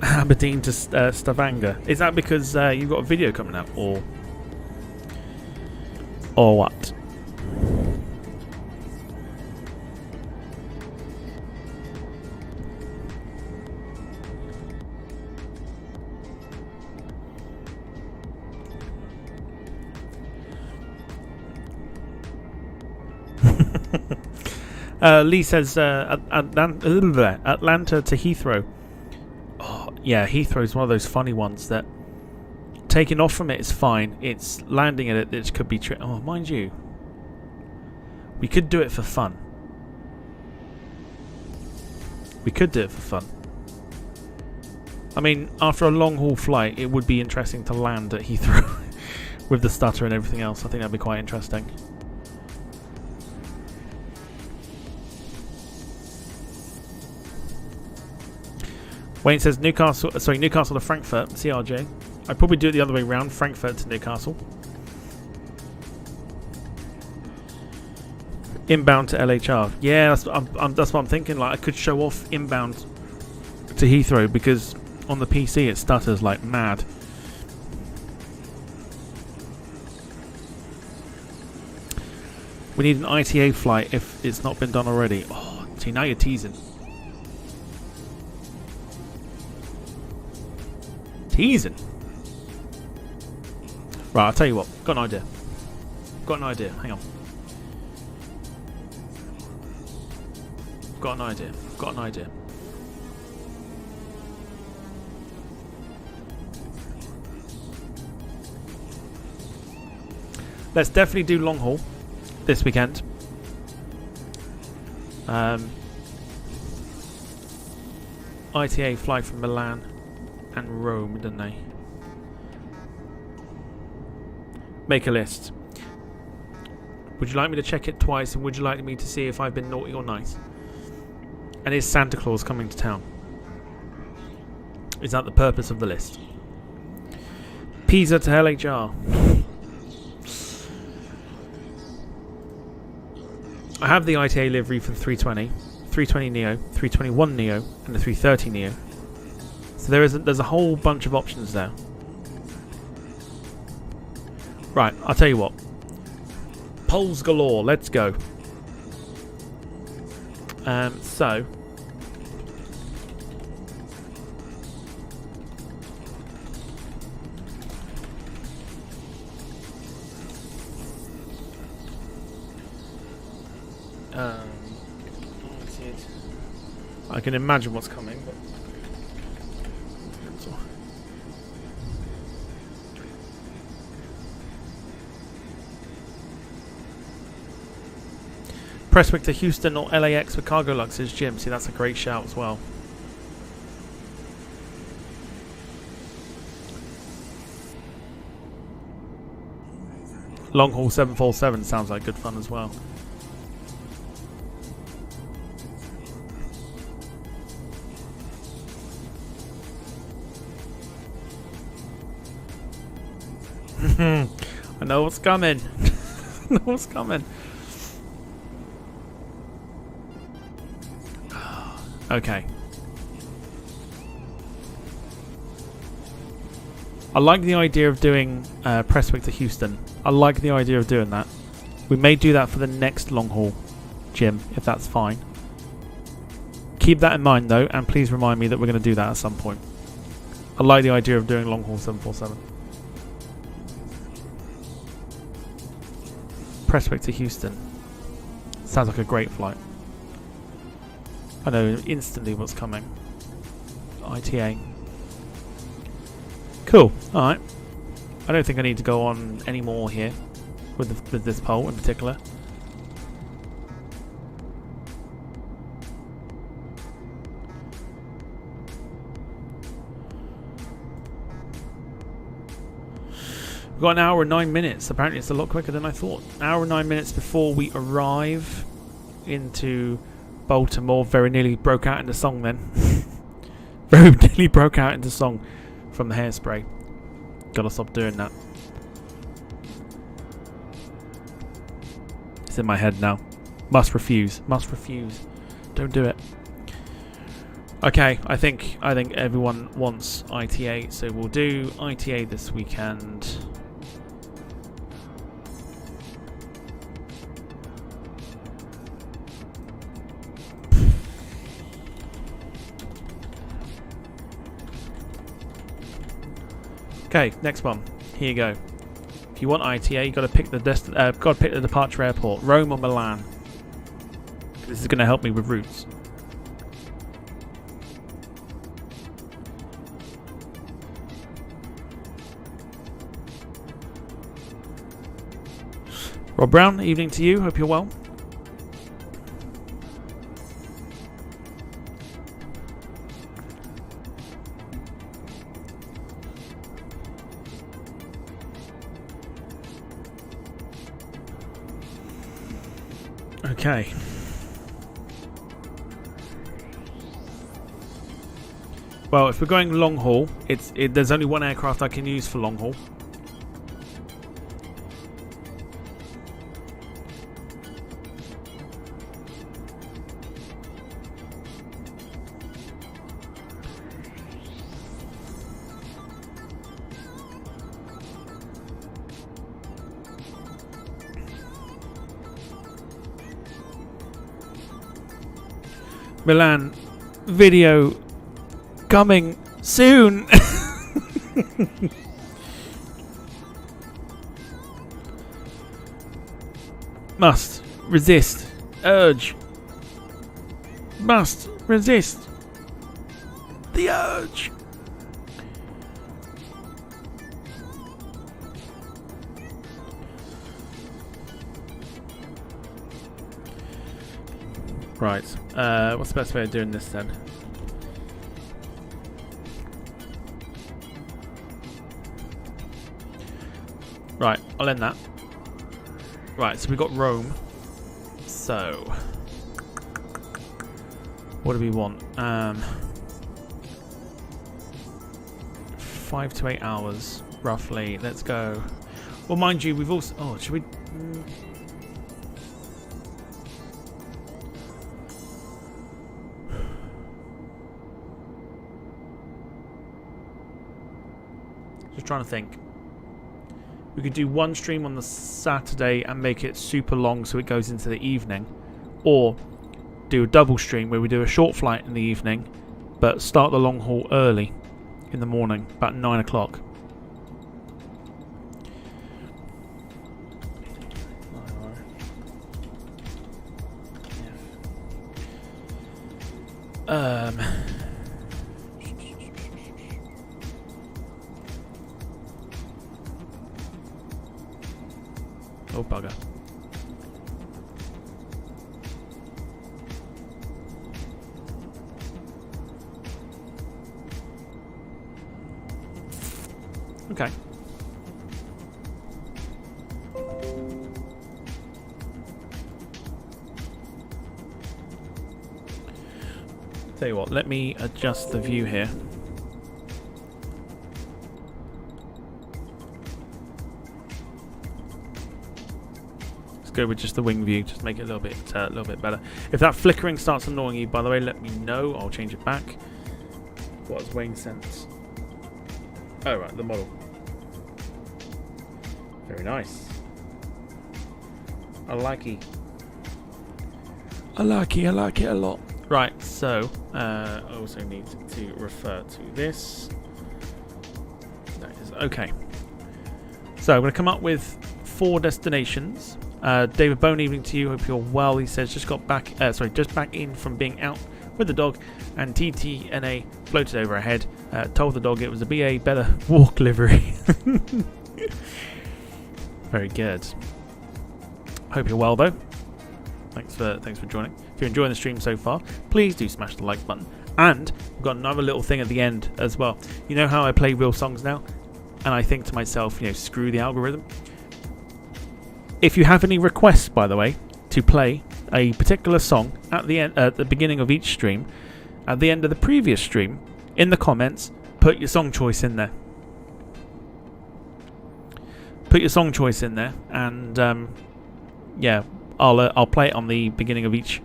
Aberdeen to Stavanger. Is that because you've got a video coming out, or what? Lee says Atlanta to Heathrow. Oh, yeah, Heathrow is one of those funny ones that taking off from it is fine. It's landing at it that could be oh, mind you, we could do it for fun. We could do it for fun. I mean, after a long haul flight, it would be interesting to land at Heathrow with the stutter and everything else. I think that'd be quite interesting. Wayne says Newcastle to Frankfurt, CRJ. I'd probably do it the other way around, Frankfurt to Newcastle. Inbound to LHR. Yeah, that's what I'm thinking. Like, I could show off inbound to Heathrow because on the PC it stutters like mad. We need an ITA flight if it's not been done already. Oh, see, now you're teasing. Teasing. Right, I'll tell you what. Got an idea. Hang on. Got an idea. Let's definitely do long haul this weekend. ITA fly from Milan and Rome, didn't they? Make a list. Would you like me to check it twice, and would you like me to see if I've been naughty or nice? And is Santa Claus coming to town? Is that the purpose of the list? Pisa to LHR. I have the ITA livery for the 320, 320 Neo, 321 Neo, and the 330 Neo. So there's a whole bunch of options there. Right, I'll tell you what. Polls galore, let's go. So I can imagine what's coming, but Prestwick to Houston or LAX for Cargo Lux's Jim. See, that's a great shout as well. Long haul 747 sounds like good fun as well. I know what's coming. I know what's coming. Okay. I like the idea of doing Prestwick to Houston. I like the idea of doing that. We may do that for the next long haul, Jim, if that's fine. Keep that in mind though, and please remind me that we're going to do that at some point. I like the idea of doing long haul 747. Prestwick to Houston. Sounds like a great flight. I know instantly what's coming. ITA. Cool. Alright. I don't think I need to go on any more here with this poll in particular. We've got an hour and 9 minutes. Apparently it's a lot quicker than I thought. An hour and 9 minutes before we arrive into Baltimore. Very nearly broke out into song then. Very nearly broke out into song from the hairspray. Gotta stop doing that. It's in my head now. Must refuse. Must refuse. Don't do it. Okay, I think everyone wants ITA, so we'll do ITA this weekend. Okay, next one. Here you go. If you want ITA, you got to pick the departure airport, Rome or Milan. This is going to help me with routes. Rob Brown, evening to you. Hope you're well. Okay. Well, if we're going long haul, there's only one aircraft I can use for long haul. Milan video coming soon. Must resist urge. Must resist the urge. Right. What's the best way of doing this then? Right, I'll end that. Right, so we got Rome. So, what do we want? 5 to 8 hours, roughly. Let's go. Well, mind you, we've also. Oh, should we? Just trying to think. We could do one stream on the Saturday and make it super long so it goes into the evening. Or do a double stream where we do a short flight in the evening but start the long haul early in the morning, about 9 o'clock. Oh, bugger. Okay. Tell you what, let me adjust the view here. Go with just the wing view, just make it a little bit better. If that flickering starts annoying you, by the way, let me know. I'll change it back. What is Wayne sense? Oh right, the model. Very nice. I like it. I like it a lot. Right, so I also need to refer to this. That is okay. So I'm going to come up with 4 destinations. David Bone, evening to you. Hope you're well. He says just back in from being out with the dog, and TTNA floated over ahead. Told the dog it was a BA better walk livery. Very good. Hope you're well though. Thanks for joining. If you're enjoying the stream so far, please do smash the like button. And we've got another little thing at the end as well. You know how I play real songs now, and I think to myself, screw the algorithm. If you have any requests, by the way, to play a particular song at the beginning of each stream, at the end of the previous stream, in the comments, put your song choice in there. Put your song choice in there, and yeah, I'll play it on the beginning of each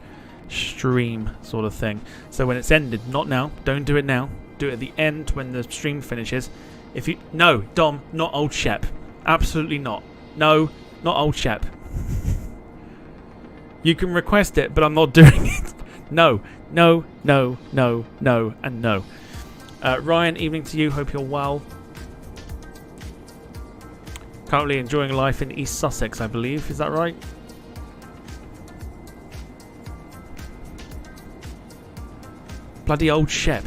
stream, sort of thing. So when it's ended, not now. Don't do it now. Do it at the end when the stream finishes. No, Dom, not old Shep. Absolutely not. No. Not old chap. You can request it, but I'm not doing it. No, no, no, no, no, and no. Ryan, evening to you. Hope you're well. Currently enjoying life in East Sussex, I believe. Is that right? Bloody old Shep.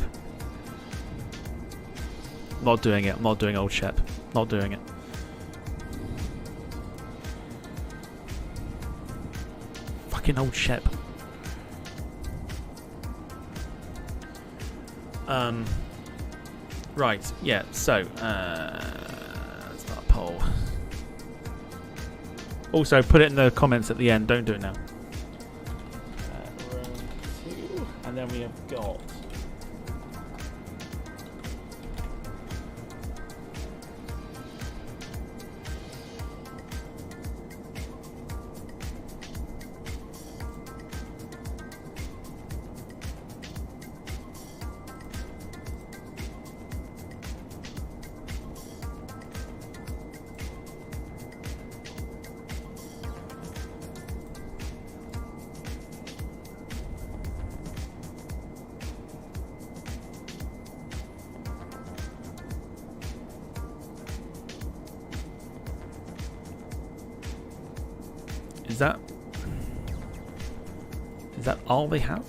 Not doing it. I'm not doing old Shep. Not doing it. Fucking old Shep. Right, yeah, so let's start a poll. Also, put it in the comments at the end, don't do it now. then we have got. Is that all they have?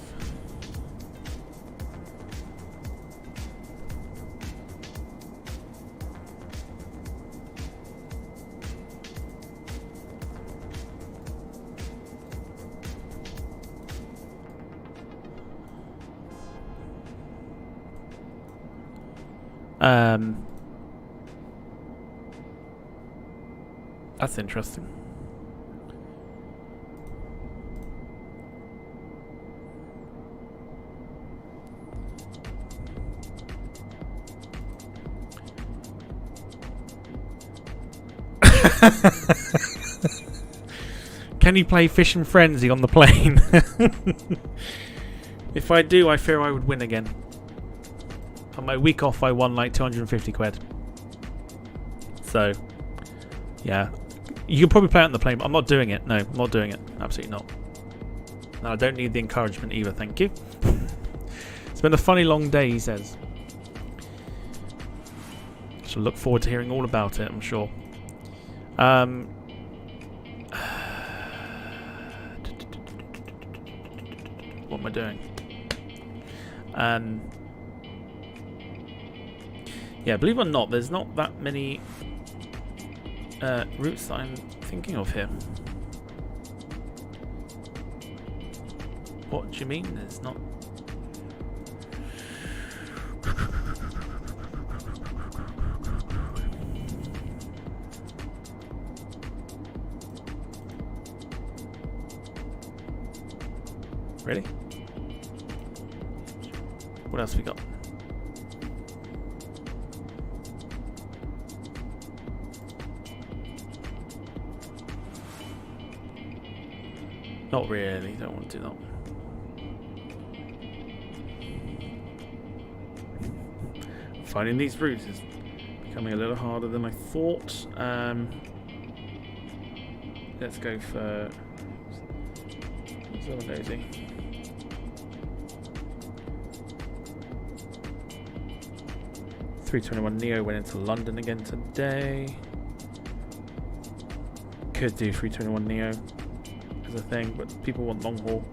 That's interesting. Can you play Fish and Frenzy on the plane? If I do, I fear I would win again. On my week off, I won like 250 quid. So, yeah. You can probably play it on the plane, but I'm not doing it. No, I'm not doing it. Absolutely not. No, I don't need the encouragement either, thank you. It's been a funny long day, he says. Shall look forward to hearing all about it, I'm sure. What am I doing? Yeah, believe it or not, there's not that many routes that I'm thinking of here. What do you mean there's not? Really? What else we got? Not really, don't want to do that. Finding these routes is becoming a little harder than I thought. Let's go for Zilla Daisy. A321neo went into London again today. Could do 321neo as a thing, but people want long haul.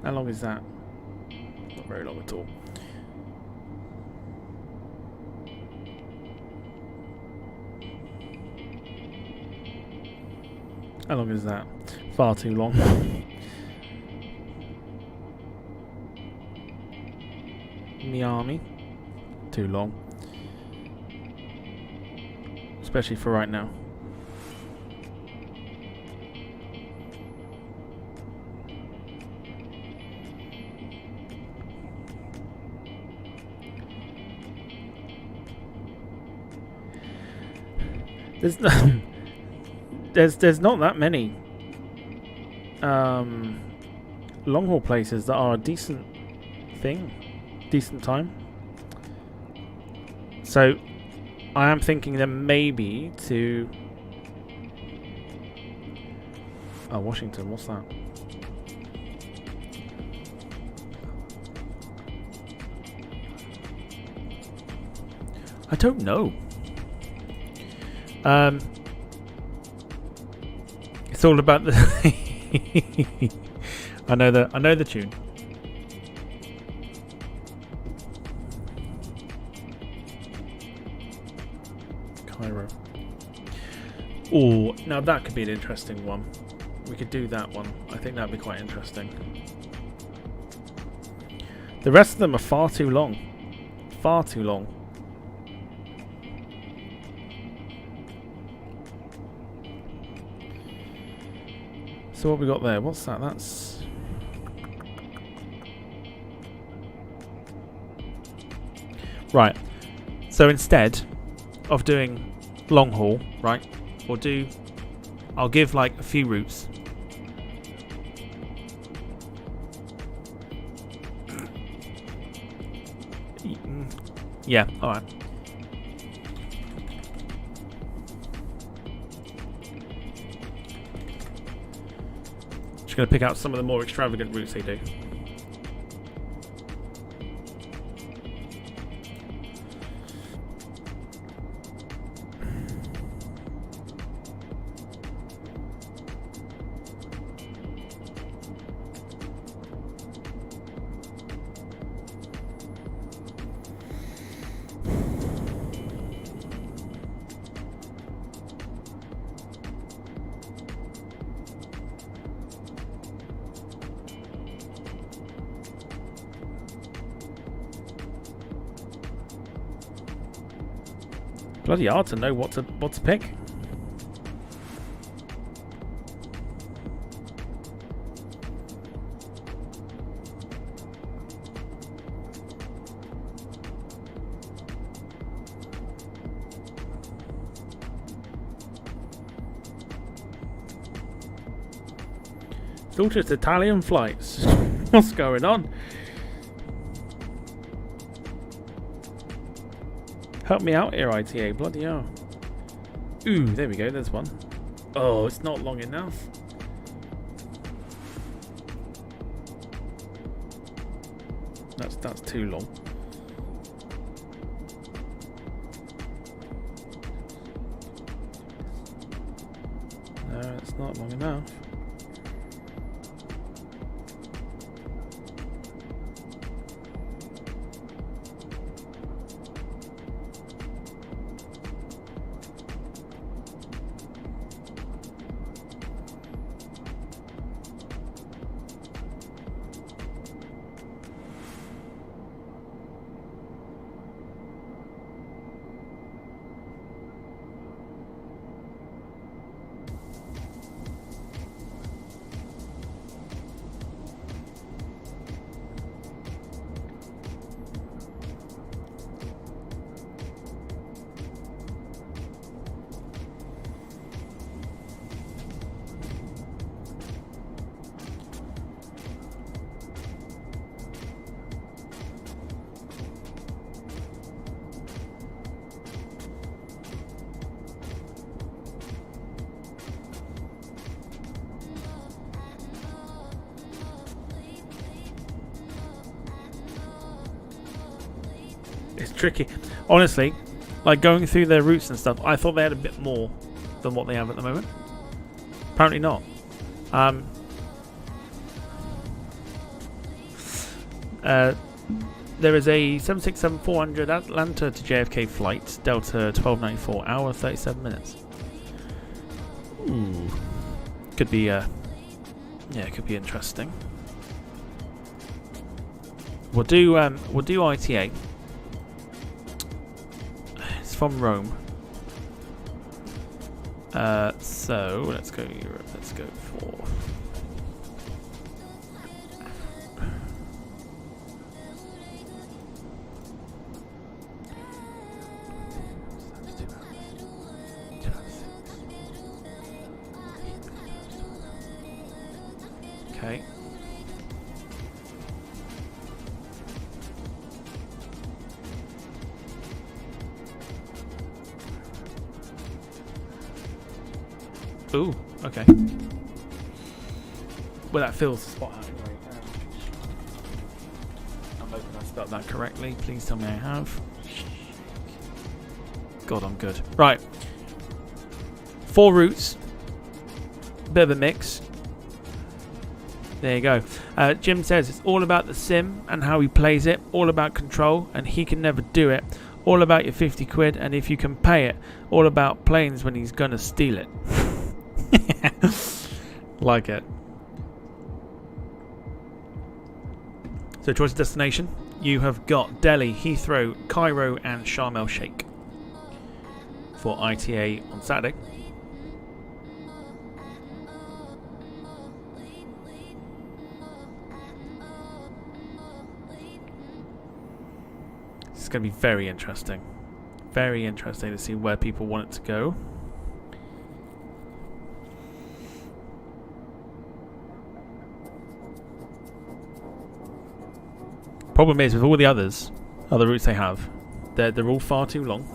How long is that? Not very long at all. How long is that? Far too long. Miami. Too long. Especially for right now. There's not that many long haul places that are a decent time. So I am thinking that maybe to Washington. What's that? I don't know. It's all about the. I know the tune. Pyro. Oh, now that could be an interesting one. We could do that one. I think that'd be quite interesting. The rest of them are far too long. Far too long. So what we got there? What's that? That's... Right. So instead of doing long haul, right, I'll give like a few routes. Yeah, alright. Just going to pick out some of the more extravagant routes they do. Bloody hard to know what to pick. It's all just Italian flights. What's going on? Help me out here, ITA. Bloody hell. Ooh, there we go. There's one. Oh, it's not long enough. That's too long. No, it's not long enough. It's tricky. Honestly, like going through their routes and stuff, I thought they had a bit more than what they have at the moment. Apparently not. There is a 767-400 Atlanta to JFK flight, Delta 1294, hour 37 minutes. Ooh, could be yeah, it could be interesting. We'll do ITA. It's from Rome. So let's go Europe. Let's go for. Okay. Ooh, okay. Well, that fills the spot out anyway. I'm hoping I spelled that correctly. Please tell me I have. God, I'm good. Right. 4 routes. Bit of a mix. There you go. Jim says it's all about the sim and how he plays it. All about control, and he can never do it. all about your 50 quid, and if you can pay it, all about planes when he's gonna steal it. Like it. So choice of destination, you have got Delhi, Heathrow, Cairo and Sharm el Sheikh for ITA on Saturday. It's going to be very interesting. Very interesting to see where people want it to go. Problem is, with all the other routes they have, they're all far too long.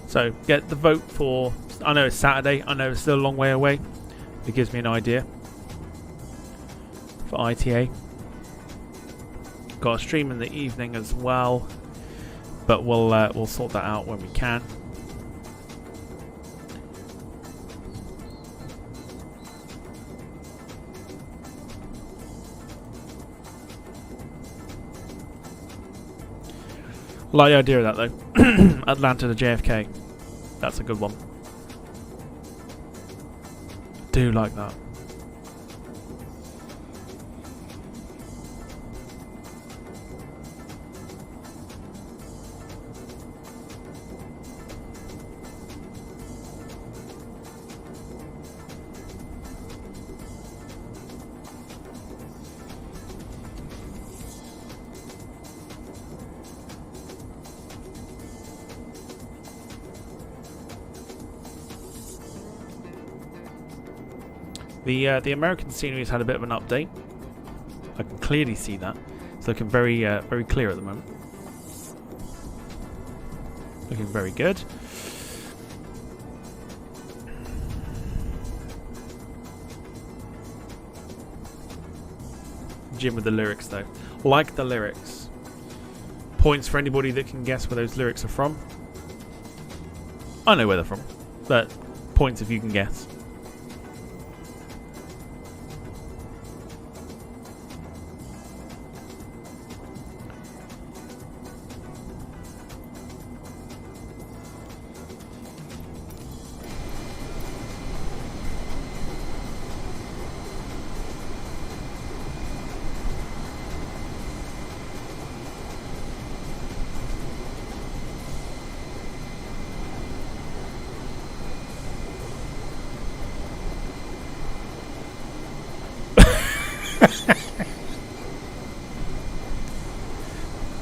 So get the vote for, I know it's Saturday, I know it's still a long way away. It gives me an idea for ITA. Got a stream in the evening as well, but we'll sort that out when we can. Like the idea of that though. Atlanta to JFK. That's a good one. Do like that. The American scenery has had a bit of an update. I can clearly see that. It's looking very very clear at the moment. Looking very good. Jim with the lyrics though. Like the lyrics. Points for anybody that can guess where those lyrics are from. I know where they're from, but points if you can guess.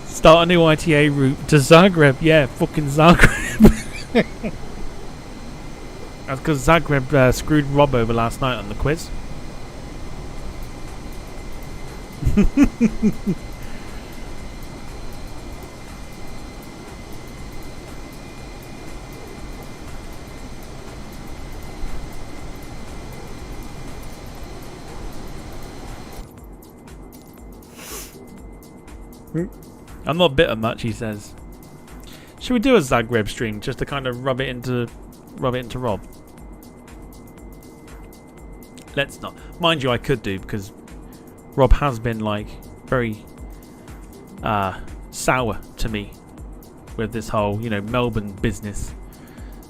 Start a new ITA route to Zagreb. Yeah, fucking Zagreb. That's because Zagreb screwed Rob over last night on the quiz. I'm not bitter much, he says. Should we do a Zagreb stream just to kind of rub it into Rob? Let's not. Mind you, I could do, because Rob has been like very sour to me with this whole, Melbourne business.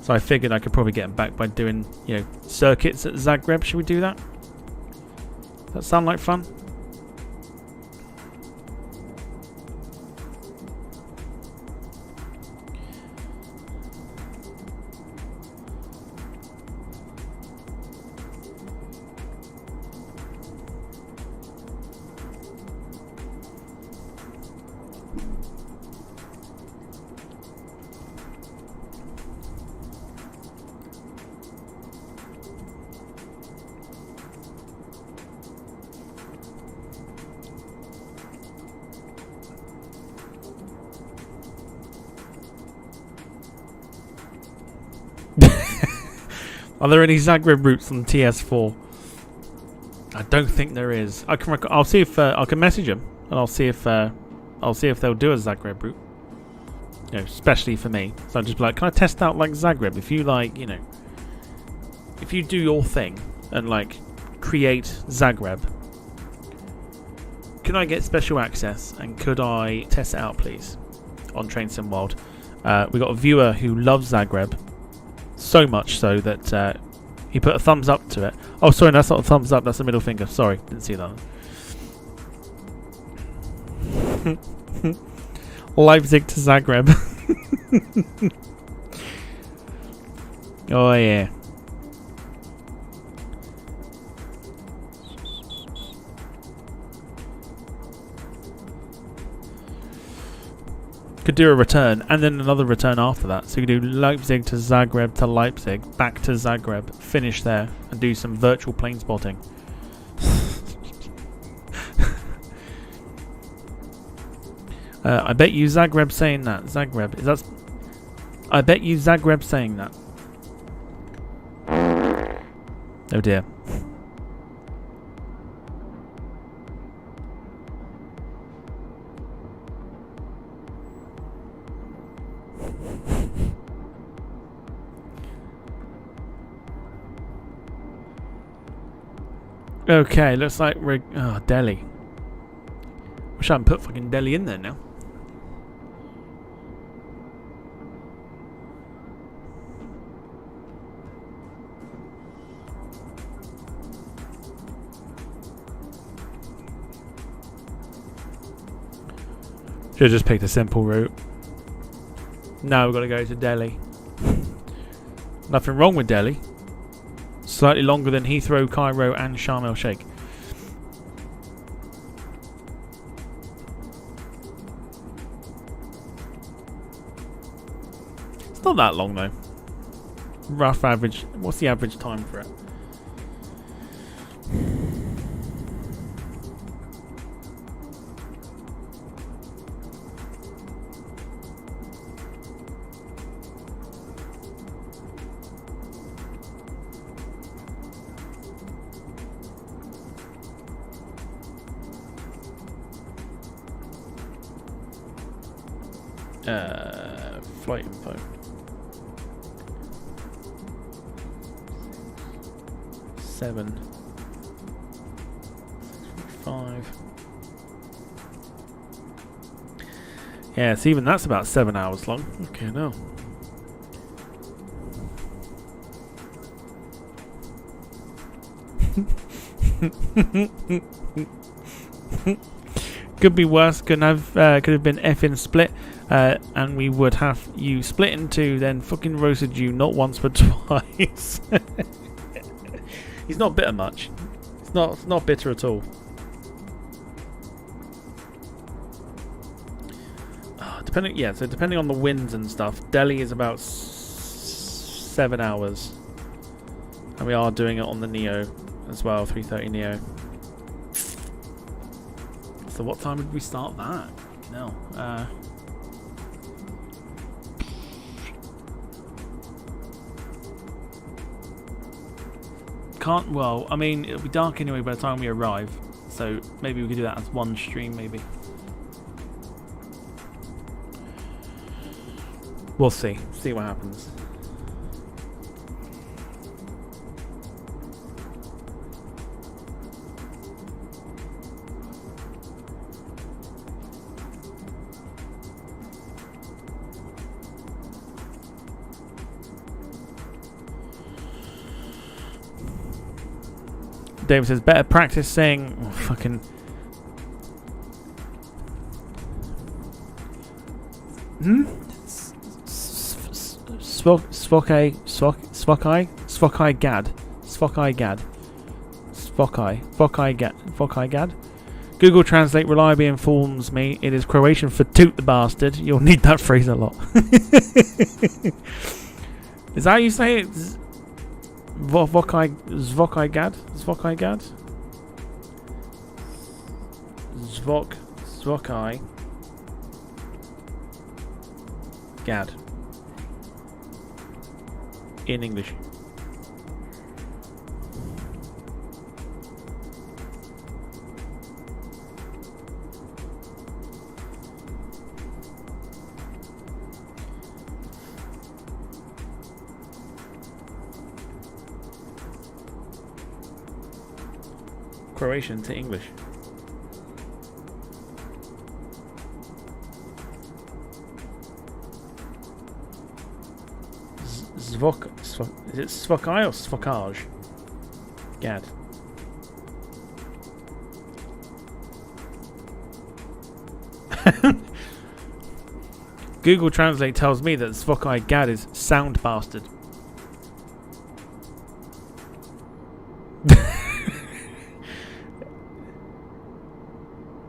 So I figured I could probably get him back by doing, circuits at Zagreb. Should we do that? Does that sound like fun? Are there any Zagreb routes on TS4? I don't think there is. I'll see if I can message them, and I'll see if they'll do a Zagreb route. You know, especially for me. So I'll just be like, can I test out like Zagreb? If you like, you know, if you do your thing and like create Zagreb, can I get special access and could I test it out, please, on Train Sim World? We got a viewer who loves Zagreb so much so that he put a thumbs up to it. Oh, sorry, that's not a thumbs up. That's a middle finger. Sorry, didn't see that. Leipzig to Zagreb. Oh yeah. Could do a return and then another return after that. So you could do Leipzig to Zagreb to Leipzig, back to Zagreb, finish there, and do some virtual plane spotting. I bet you Zagreb saying that. Zagreb. Is that? I bet you Zagreb saying that. Oh dear. Okay, looks like we're... Oh, Delhi. Wish I hadn't put fucking Delhi in there now. Should've just picked a simple route. Now we've got to go to Delhi. Nothing wrong with Delhi. Slightly longer than Heathrow, Cairo and Sharm el Sheikh. It's not that long though. Rough average. What's the average time for it? Flight info. Seven. 5. Yeah, so even that's about 7 hours long. Okay, no. Could be worse. Could have been effing split, and we would have you split in two, then fucking roasted you not once but twice. He's not bitter much. It's not bitter at all. Depending on the winds and stuff, Delhi is about 7 hours, and we are doing it on the Neo as well, 330 Neo. So what time did we start that? No. Well, I mean, it'll be dark anyway by the time we arrive, so maybe we could do that as one stream, maybe. We'll see. See what happens. David says, better practice saying fucking... Svokai Gad. Google Translate reliably informs me it is Croatian for toot the bastard. You'll need that phrase a lot. Is that how you say it? Svokai Gad? Svokai Gad. in English. Croatian to English. Is it Svokaj or Svokaj? Gad. Google Translate tells me that Svokaj Gad is sound bastard.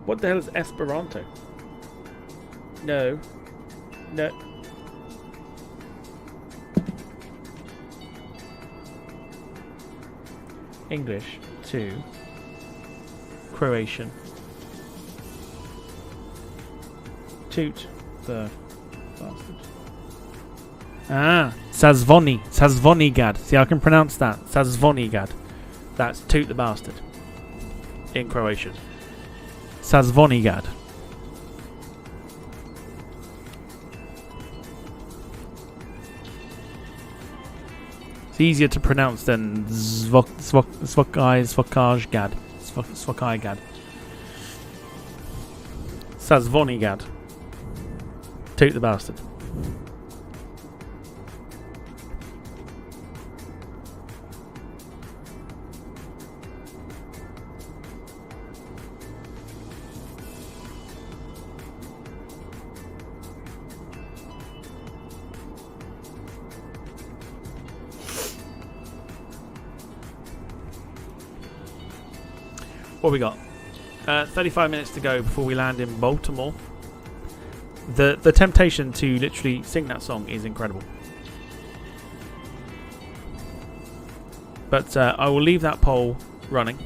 What the hell is Esperanto? No. English to Croatian. Toot the bastard. Sazvonigad. See, I can pronounce that. Sazvonigad. That's toot the bastard in Croatian. Sazvonigad. It's easier to pronounce than Svokaj Gad. Sazvonigad. Toot the bastard. What we got? 35 minutes to go before we land in Baltimore. The temptation to literally sing that song is incredible. But I will leave that poll running.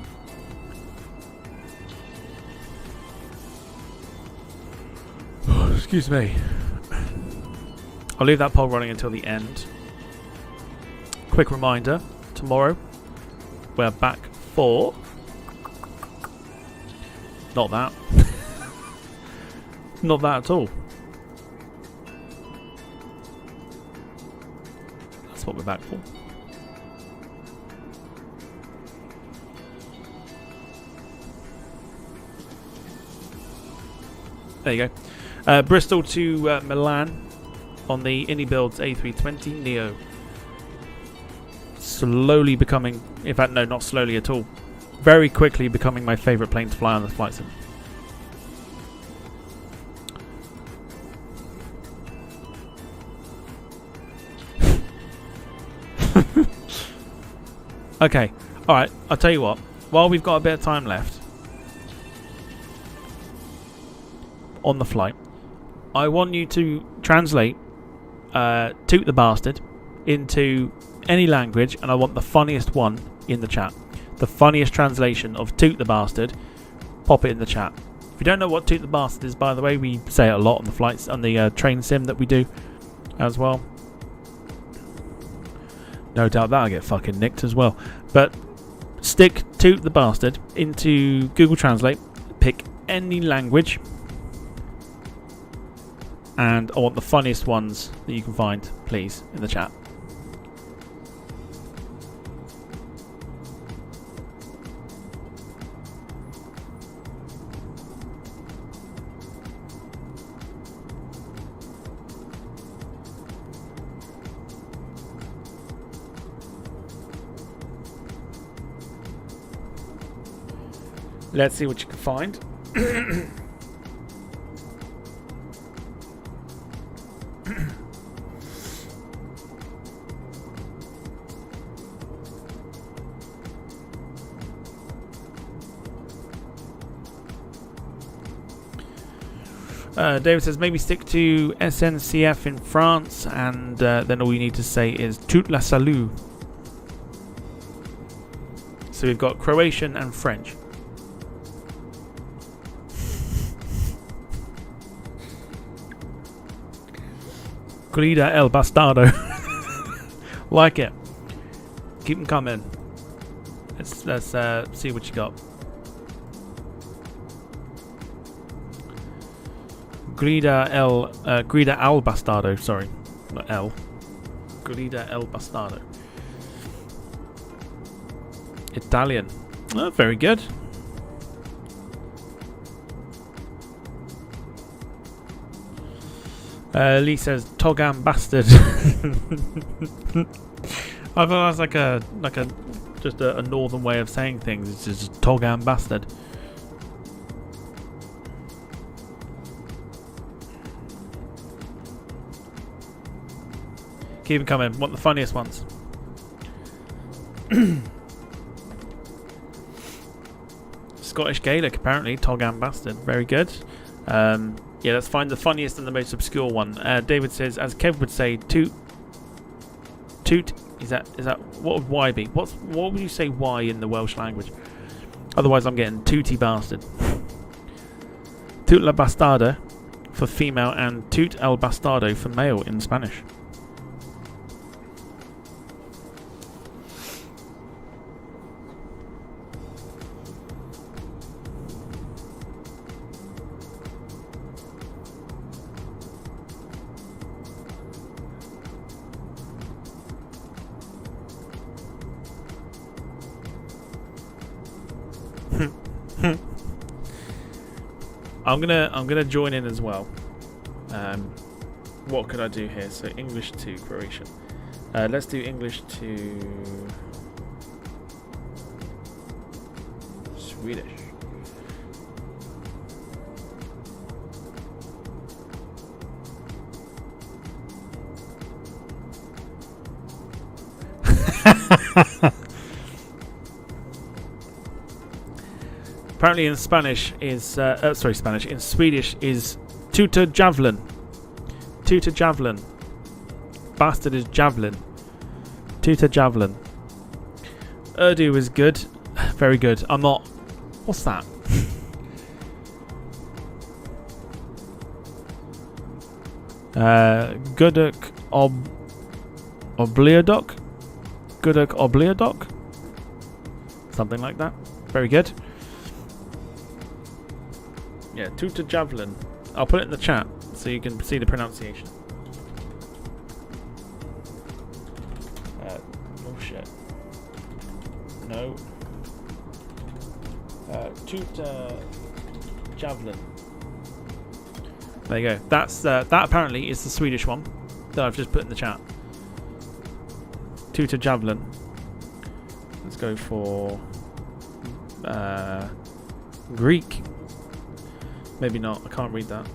Excuse me. I'll leave that poll running until the end. Quick reminder, tomorrow we're back for... Not that. Not that at all. That's what we're back for. There you go. Bristol to Milan on the Indy Builds A320 Neo. Slowly becoming, in fact, no, not slowly at all. Very quickly becoming my favourite plane to fly on the flight sim. Okay, alright, I'll tell you what. While we've got a bit of time left on the flight, I want you to translate Toot the Bastard into any language, and I want the funniest one in the chat. The funniest translation of Toot the Bastard, pop it in the chat. If you don't know what Toot the Bastard is, by the way, we say it a lot on the flights, on the train sim that we do as well. No doubt that'll get fucking nicked as well. But stick Toot the Bastard into Google Translate, pick any language, and I want the funniest ones that you can find, please, in the chat. Let's see what you can find. David says maybe stick to SNCF in France, and then all you need to say is toute la salut. So we've got Croatian and French. Grida el bastardo. Like it. Keep them coming. Let's see what you got. Grida al Bastardo. Sorry, not L. Grida el Bastardo. Italian. Oh, very good. Lee says Togam bastard. I thought that's like a just a northern way of saying things. It's just Togam bastard. Keep them coming. Want the funniest ones. Scottish Gaelic, apparently. Togam bastard. Very good. Yeah, let's find the funniest and the most obscure one. David says, as Kev would say, toot. Is that what would Y be? What would you say Y in the Welsh language? Otherwise, I'm getting tooty bastard. Toot la bastarda for female and toot el bastardo for male in Spanish. I'm gonna join in as well. What could I do here? So English to Croatian. Let's do English to Swedish. Apparently in Spanish is in Swedish is tuta javelin. Tuta javelin. Bastard is javelin. Tuta javelin. Urdu is good. Very good. I'm not. What's that? Guduk obliadok. Guduk obliadok. Something like that. Very good. Yeah, tuta javelin. I'll put it in the chat so you can see the pronunciation. Oh shit. No. Tuta javelin. There you go. That's that apparently is the Swedish one that I've just put in the chat. Tuta javelin. Let's go for Greek. Maybe not. I can't read that.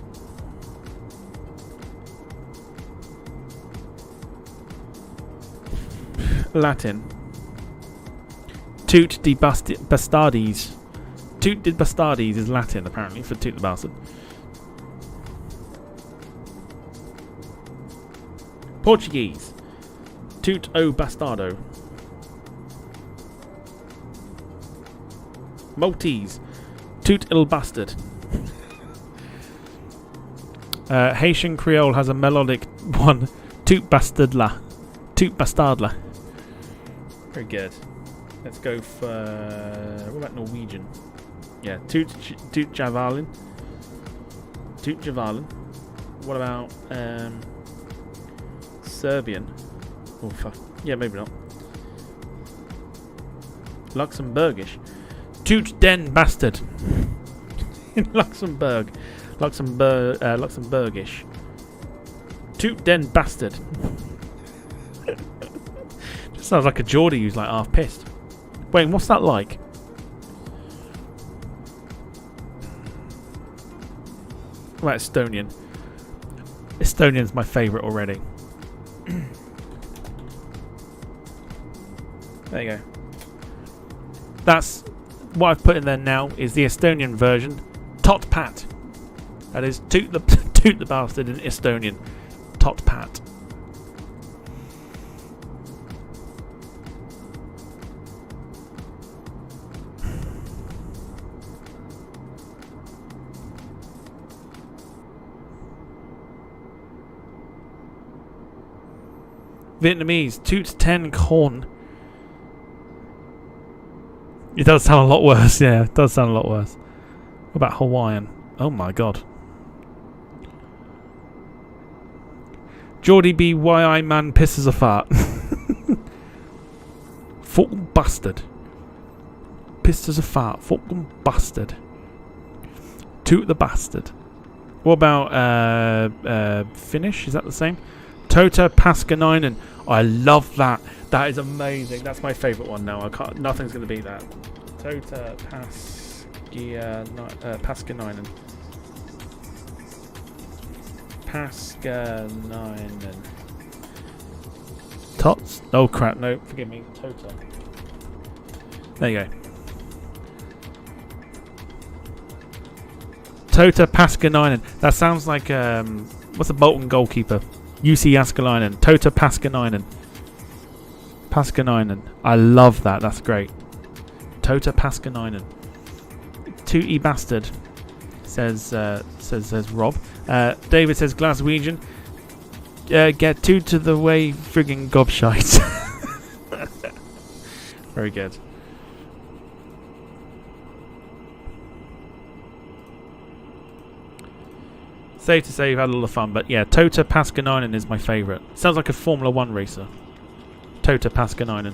Latin. Toot de bastardes. Toot de bastardes is Latin, apparently, for toot the bastard. Portuguese. Toot o bastardo. Maltese. Toot il bastard. Haitian Creole has a melodic one. Toot bastardla. Toot bastardla. Very good. Let's go for... what about Norwegian? Yeah, toot javelin. Toot javelin. What about Serbian? Oh, fuck. Yeah, maybe not. Luxembourgish. Toot den bastard. In Luxembourg. Luxembourgish. Toot den bastard. Just sounds like a Geordie who's like half pissed. Wait, what's that like? Right, Estonian. Estonian's my favourite already. There you go. That's what I've put in there now is the Estonian version. Tot pat. That is toot the bastard in Estonian. Tot pat. Vietnamese, toot 10 corn. It does sound a lot worse, yeah, it does sound a lot worse. What about Hawaiian? Oh my god. Geordie BYI man pisses a fart. Fucking bastard. Pissed as a fart. Fucking bastard. Toot the bastard. What about Finnish? Is that the same? Tota Paskanainen. I love that. That is amazing. That's my favourite one now. I can't. Nothing's going to beat that. Tota Paskanainen. Paskanainen. Tots? Oh crap! No, forgive me. Tota. There you go. Tota Paskanainen. That sounds like what's the Bolton goalkeeper? UC Askelainen. Tota Paskanainen. Paskanainen. I love that. That's great. Tota Paskanainen. Tooty bastard. Says Rob. David says Glaswegian. Get two to the way friggin' gobshite. Very good. Safe to say you've had a lot of fun, but yeah, Tota Paskanainen is my favourite. Sounds like a Formula 1 racer. Tota Paskanainen.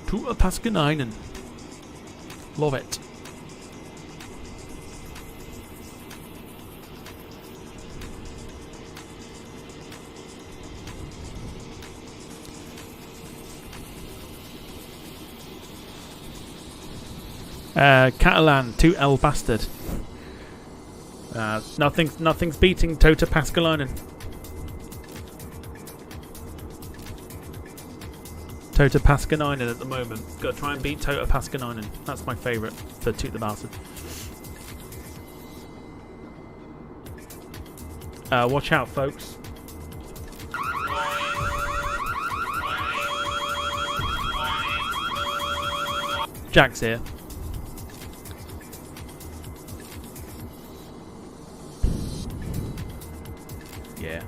Tota Paskanainen. Love it. Catalan, 2L bastard. Nothing's beating Tota Paskanainen. Tota Paskanainen at the moment. Gotta try and beat Tota Paskanainen. That's my favourite for Toot the Bastard. Watch out, folks. Jack's here. Yeah.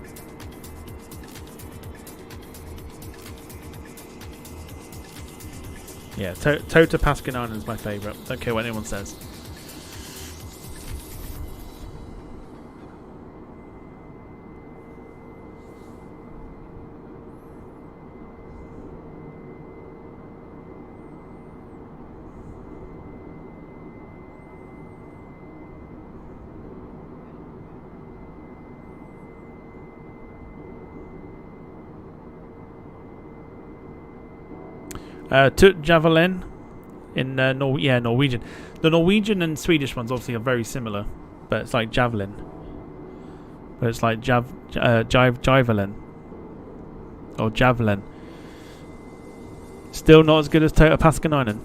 Yeah, Tota Paskanainen is my favourite. Don't care what anyone says. Tut Javelin in Norwegian. The Norwegian and Swedish ones obviously are very similar, but it's like javelin. But it's like javelin or javelin. Still not as good as Tota Paskanainen.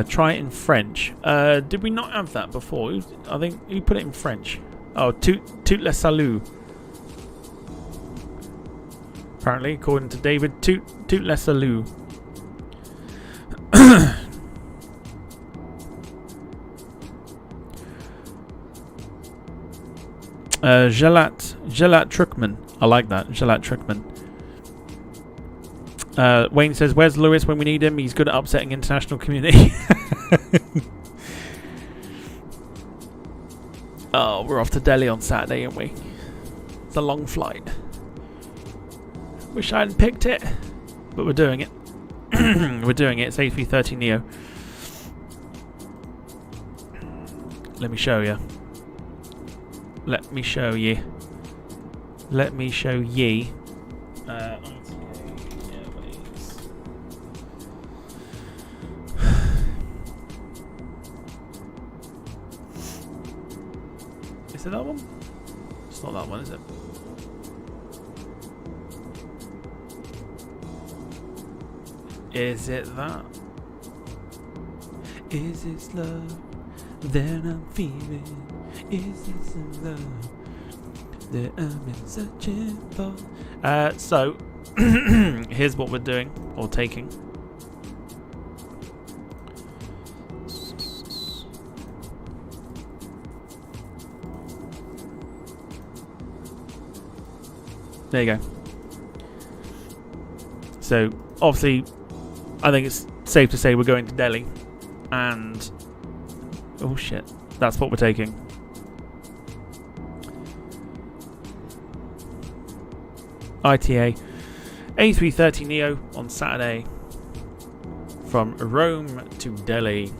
Try it in French. Did we not have that before? I think you put it in French. Oh, tout le salut. Apparently, according to David, tout le salut. Gelat Truckman. I like that. Gelat Truckman. Wayne says, where's Lewis when we need him? He's good at upsetting international community. Oh, we're off to Delhi on Saturday, aren't we? It's a long flight. Wish I hadn't picked it, but we're doing it. We're doing it. It's A330neo. Let me show you. Let me show you. Let me show ye. Is it that one? It's not that one, is it? Is it that? Is this love that I'm feeling? Is this love that I've been searching for? So, here's what we're doing, or taking. There you go. So, obviously, I think it's safe to say we're going to Delhi. And... oh shit. That's what we're taking. ITA A330neo on Saturday. From Rome to Delhi.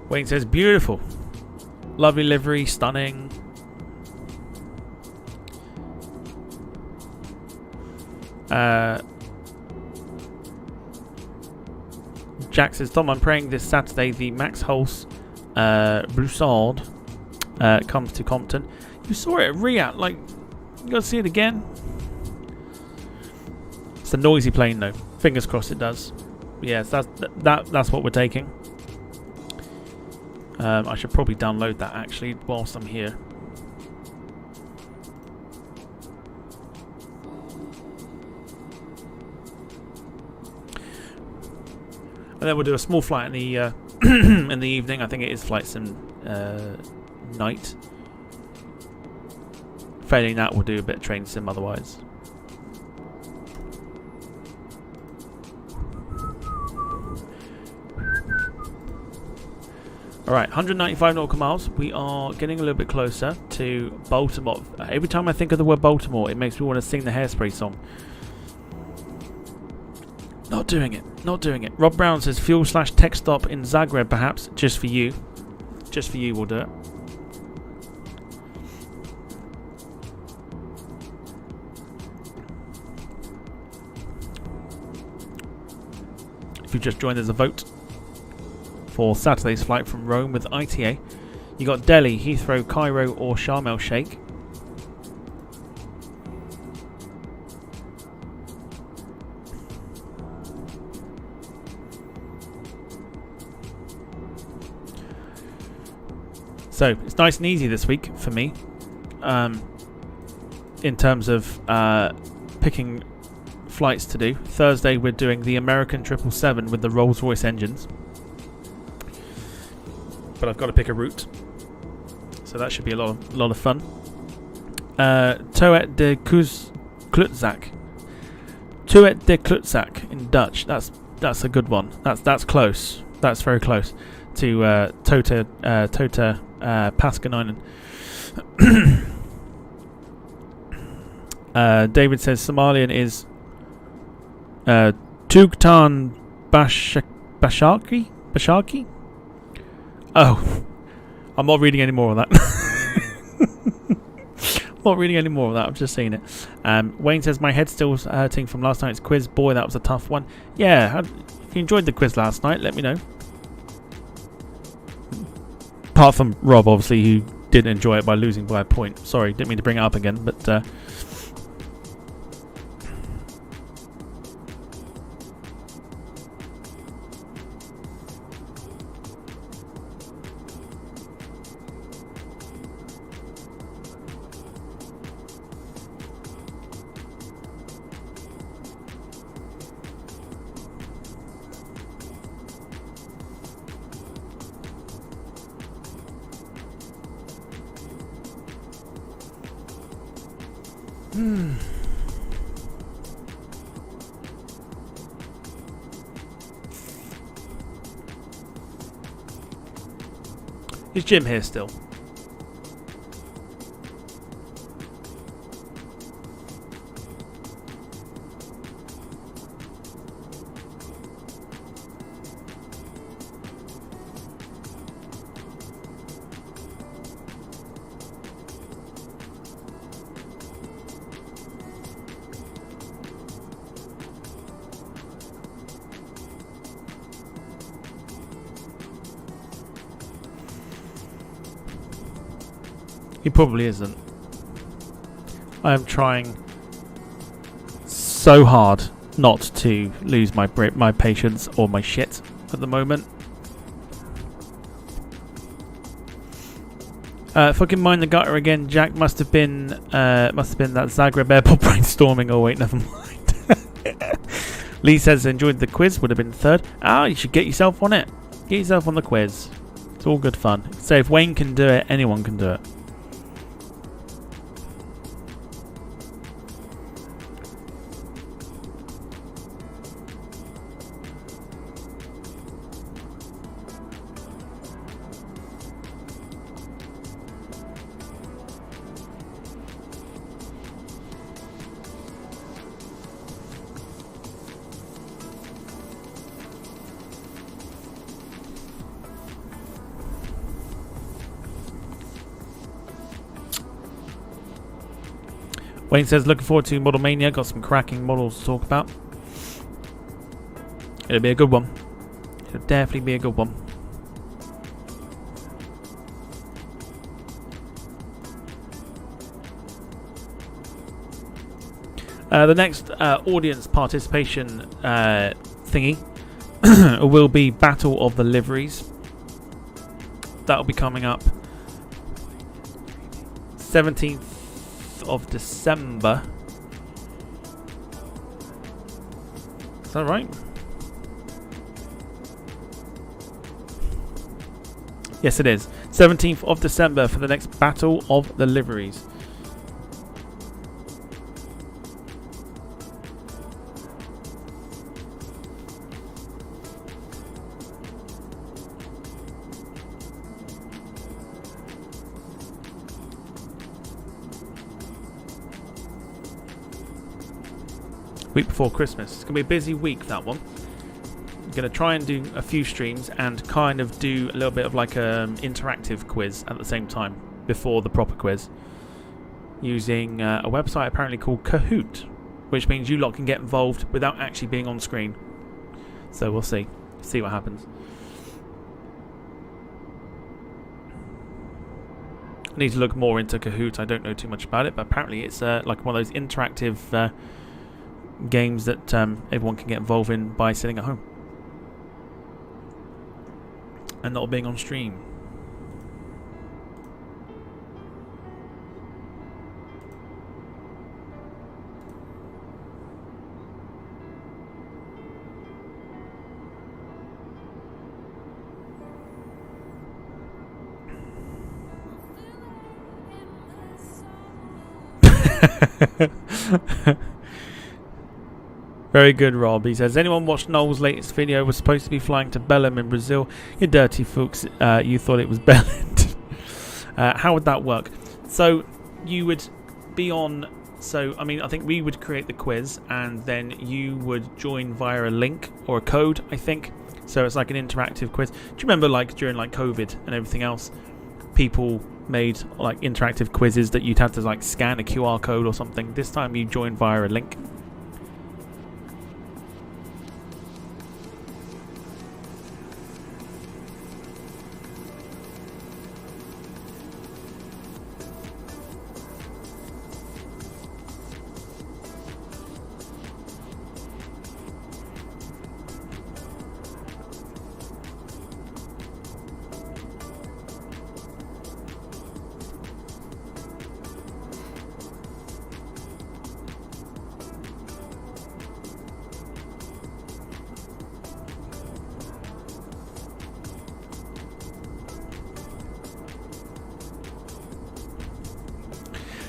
Wayne says, beautiful. Lovely livery, stunning. Jack says, Tom, I'm praying this Saturday the Max Hulse Broussard comes to Compton. You saw it at Riyadh, like, you gotta see it again. It's a noisy plane though. Fingers crossed it does. Yes, that's what we're taking. I should probably download that actually whilst I'm here. And then we'll do a small flight in the in the evening. I think it is flights in night. Failing that, we'll do a bit of train sim otherwise. Alright, 195 nautical miles. We are getting a little bit closer to Baltimore. Every time I think of the word Baltimore, it makes me want to sing the Hairspray song. Not doing it. Not doing it. Rob Brown says fuel/tech stop in Zagreb, perhaps. Just for you. Just for you, we'll do it. If you just joined, there's a vote for Saturday's flight from Rome with ITA. You got Delhi, Heathrow, Cairo, or Sharm el Sheikh. So it's nice and easy this week for me, in terms of picking flights to do. Thursday we're doing the American 777 with the Rolls-Royce engines. But I've got to pick a route, so that should be a lot of fun. Toet de Klutzak. Toet de Klutzak in Dutch. That's a good one. That's close. That's very close to Tota Paskaninen. David says Somalian is Tugtan Bashaki. Oh, I'm not reading any more of that. I'm not reading any more of that. I've just seen it. Wayne says my head's still hurting from last night's quiz. Boy, that was a tough one. Yeah, if you enjoyed the quiz last night, let me know. Apart from Rob, obviously, who didn't enjoy it by losing by a point. Sorry, didn't mean to bring it up again, but. Is Jim here still? He probably isn't. I am trying so hard not to lose my patience or my shit at the moment. Fucking mind the gutter again. Jack must have been that Zagreb airport brainstorming. Oh wait, never mind. Lee says enjoyed the quiz. Would have been third. You should get yourself on it. Get yourself on the quiz. It's all good fun. So if Wayne can do it, anyone can do it. Wayne says, looking forward to Model Mania. Got some cracking models to talk about. It'll be a good one. It'll definitely be a good one. The next audience participation thingy will be Battle of the Liveries. That'll be coming up 17th of December. Is that right? Yes, it is. 17th of December for the next Battle of the Liveries. Week before Christmas. It's going to be a busy week, that one. I'm going to try and do a few streams and kind of do a little bit of like an interactive quiz at the same time before the proper quiz, using a website apparently called Kahoot, which means you lot can get involved without actually being on screen. So we'll see what happens. I need to look more into Kahoot. I don't know too much about it, but apparently it's like one of those interactive games that everyone can get involved in by sitting at home and not being on stream. Very good, Rob. He says, anyone watched Noel's latest video? Was supposed to be flying to Belém in Brazil. You dirty fuchs. You thought it was Belém. How would that work? So you would be on... So, I mean, I think we would create the quiz and then you would join via a link or a code, I think. So it's like an interactive quiz. Do you remember like during like COVID and everything else, people made like interactive quizzes that you'd have to like scan a QR code or something? This time you join via a link.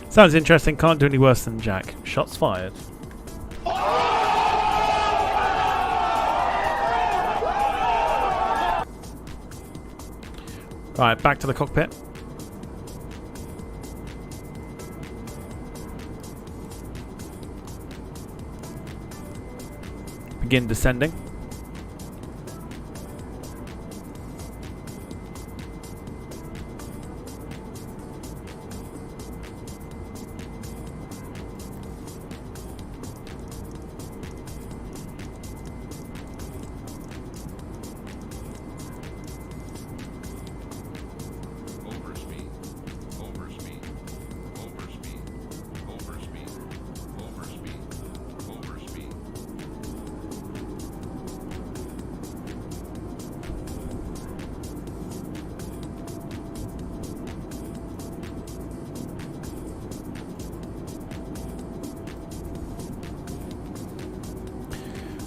Sounds interesting. Can't do any worse than Jack. Shots fired. Right, back to the cockpit. Begin descending.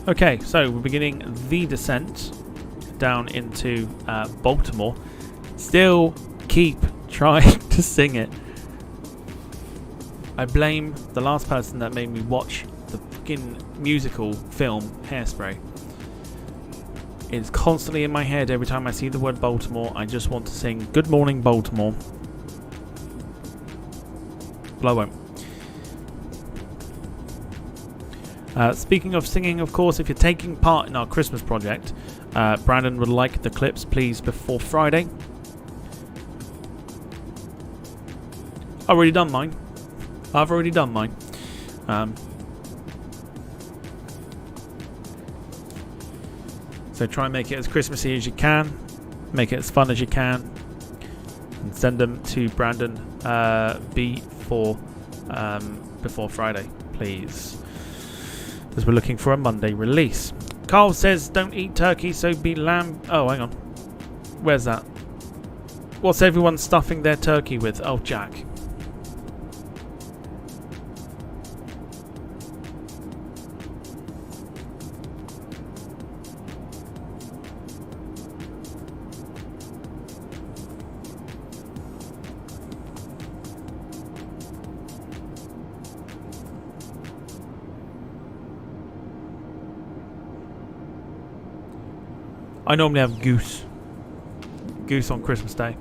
Okay, so we're beginning the descent down into Baltimore. Still keep trying to sing it. I blame the last person that made me watch the fucking musical film Hairspray. It's constantly in my head every time I see the word Baltimore. I just want to sing Good Morning Baltimore. But I won't. Speaking of singing, of course, if you're taking part in our Christmas project, Brandon would like the clips, please, before Friday. I've already done mine. So try and make it as Christmassy as you can. Make it as fun as you can. And send them to Brandon before Friday, please. Because we're looking for a Monday release. Carl says don't eat turkey, so be lamb. Oh, hang on. Where's that? What's everyone stuffing their turkey with? Oh, Jack. I normally have goose. Goose on Christmas Day.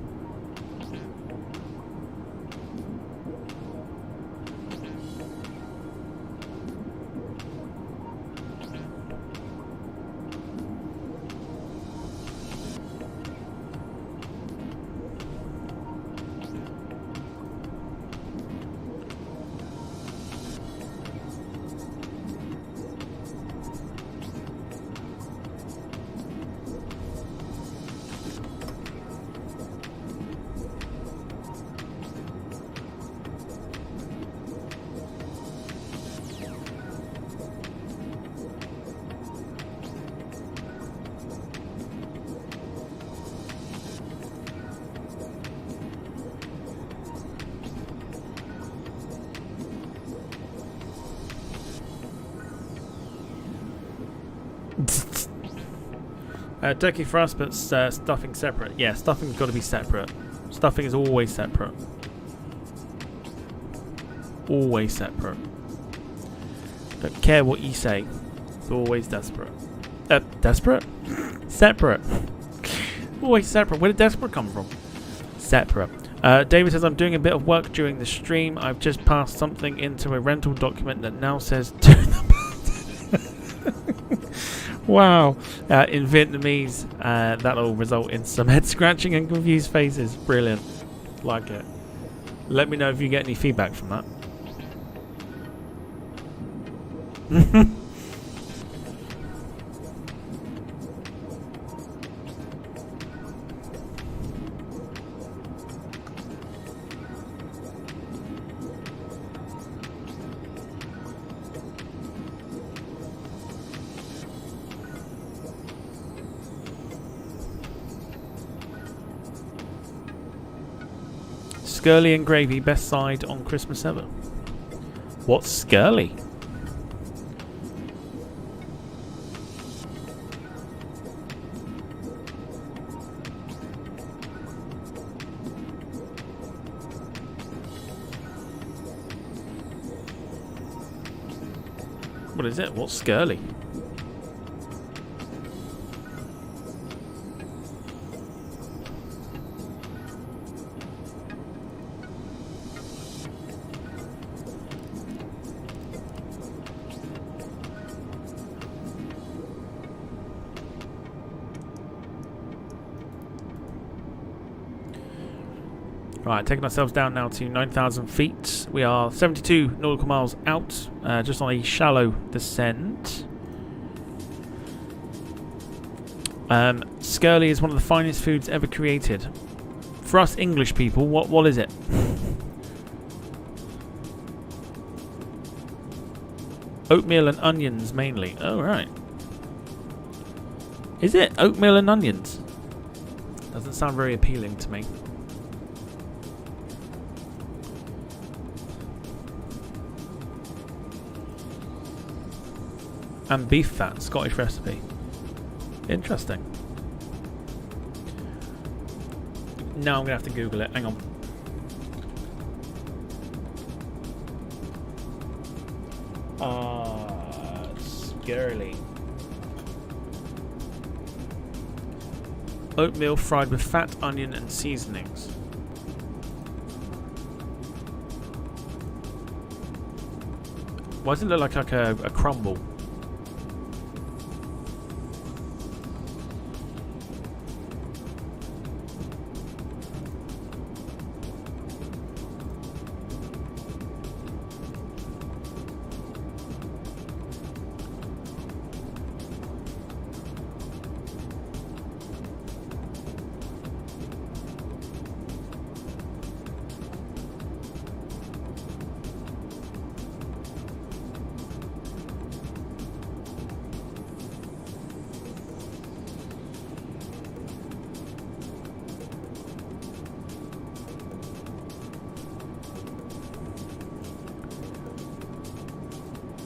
Turkey for us, but stuffing separate. Yeah, stuffing's got to be separate. Stuffing is always separate. Always separate. Don't care what you say. It's always desperate. Desperate? Separate. Always separate. Where did desperate come from? Separate. David says, I'm doing a bit of work during the stream. I've just passed something into a rental document that now says to the wow. In Vietnamese, that'll result in some head scratching and confused faces. Brilliant. Like it. Let me know if you get any feedback from that. Skirly and gravy, best side on Christmas ever. What's Skirly? What is it? What's Skirly? Right, taking ourselves down now to 9,000 feet. We are 72 nautical miles out, just on a shallow descent. Skirly is one of the finest foods ever created. For us English people, what is it? Oatmeal and onions mainly. Oh, right. Is it oatmeal and onions? Doesn't sound very appealing to me. And beef fat, Scottish recipe. Interesting. Now I'm going to have to Google it. Hang on. Skirly. Oatmeal fried with fat, onion and seasonings. Why does it look like a crumble?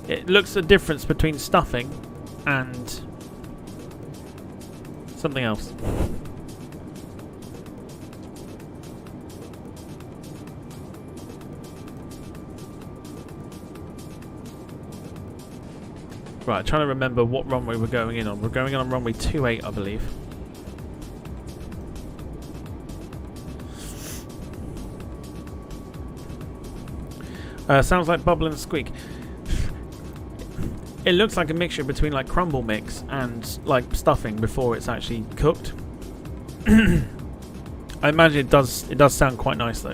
It looks a difference between stuffing and something else. Right, trying to remember what runway we're going in on. We're going in on runway 28, I believe. Sounds like bubble and squeak. It looks like a mixture between like crumble mix and like stuffing before it's actually cooked. I imagine it does sound quite nice though.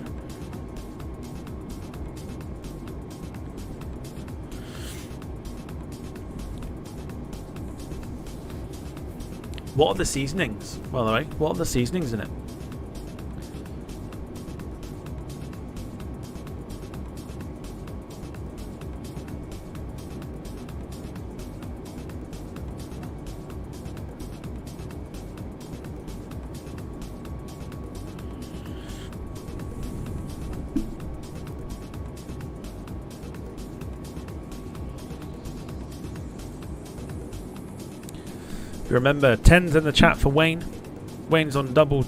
What are the seasonings, by the way? What are the seasonings in it? Remember, 10's in the chat for Wayne. Wayne's on double.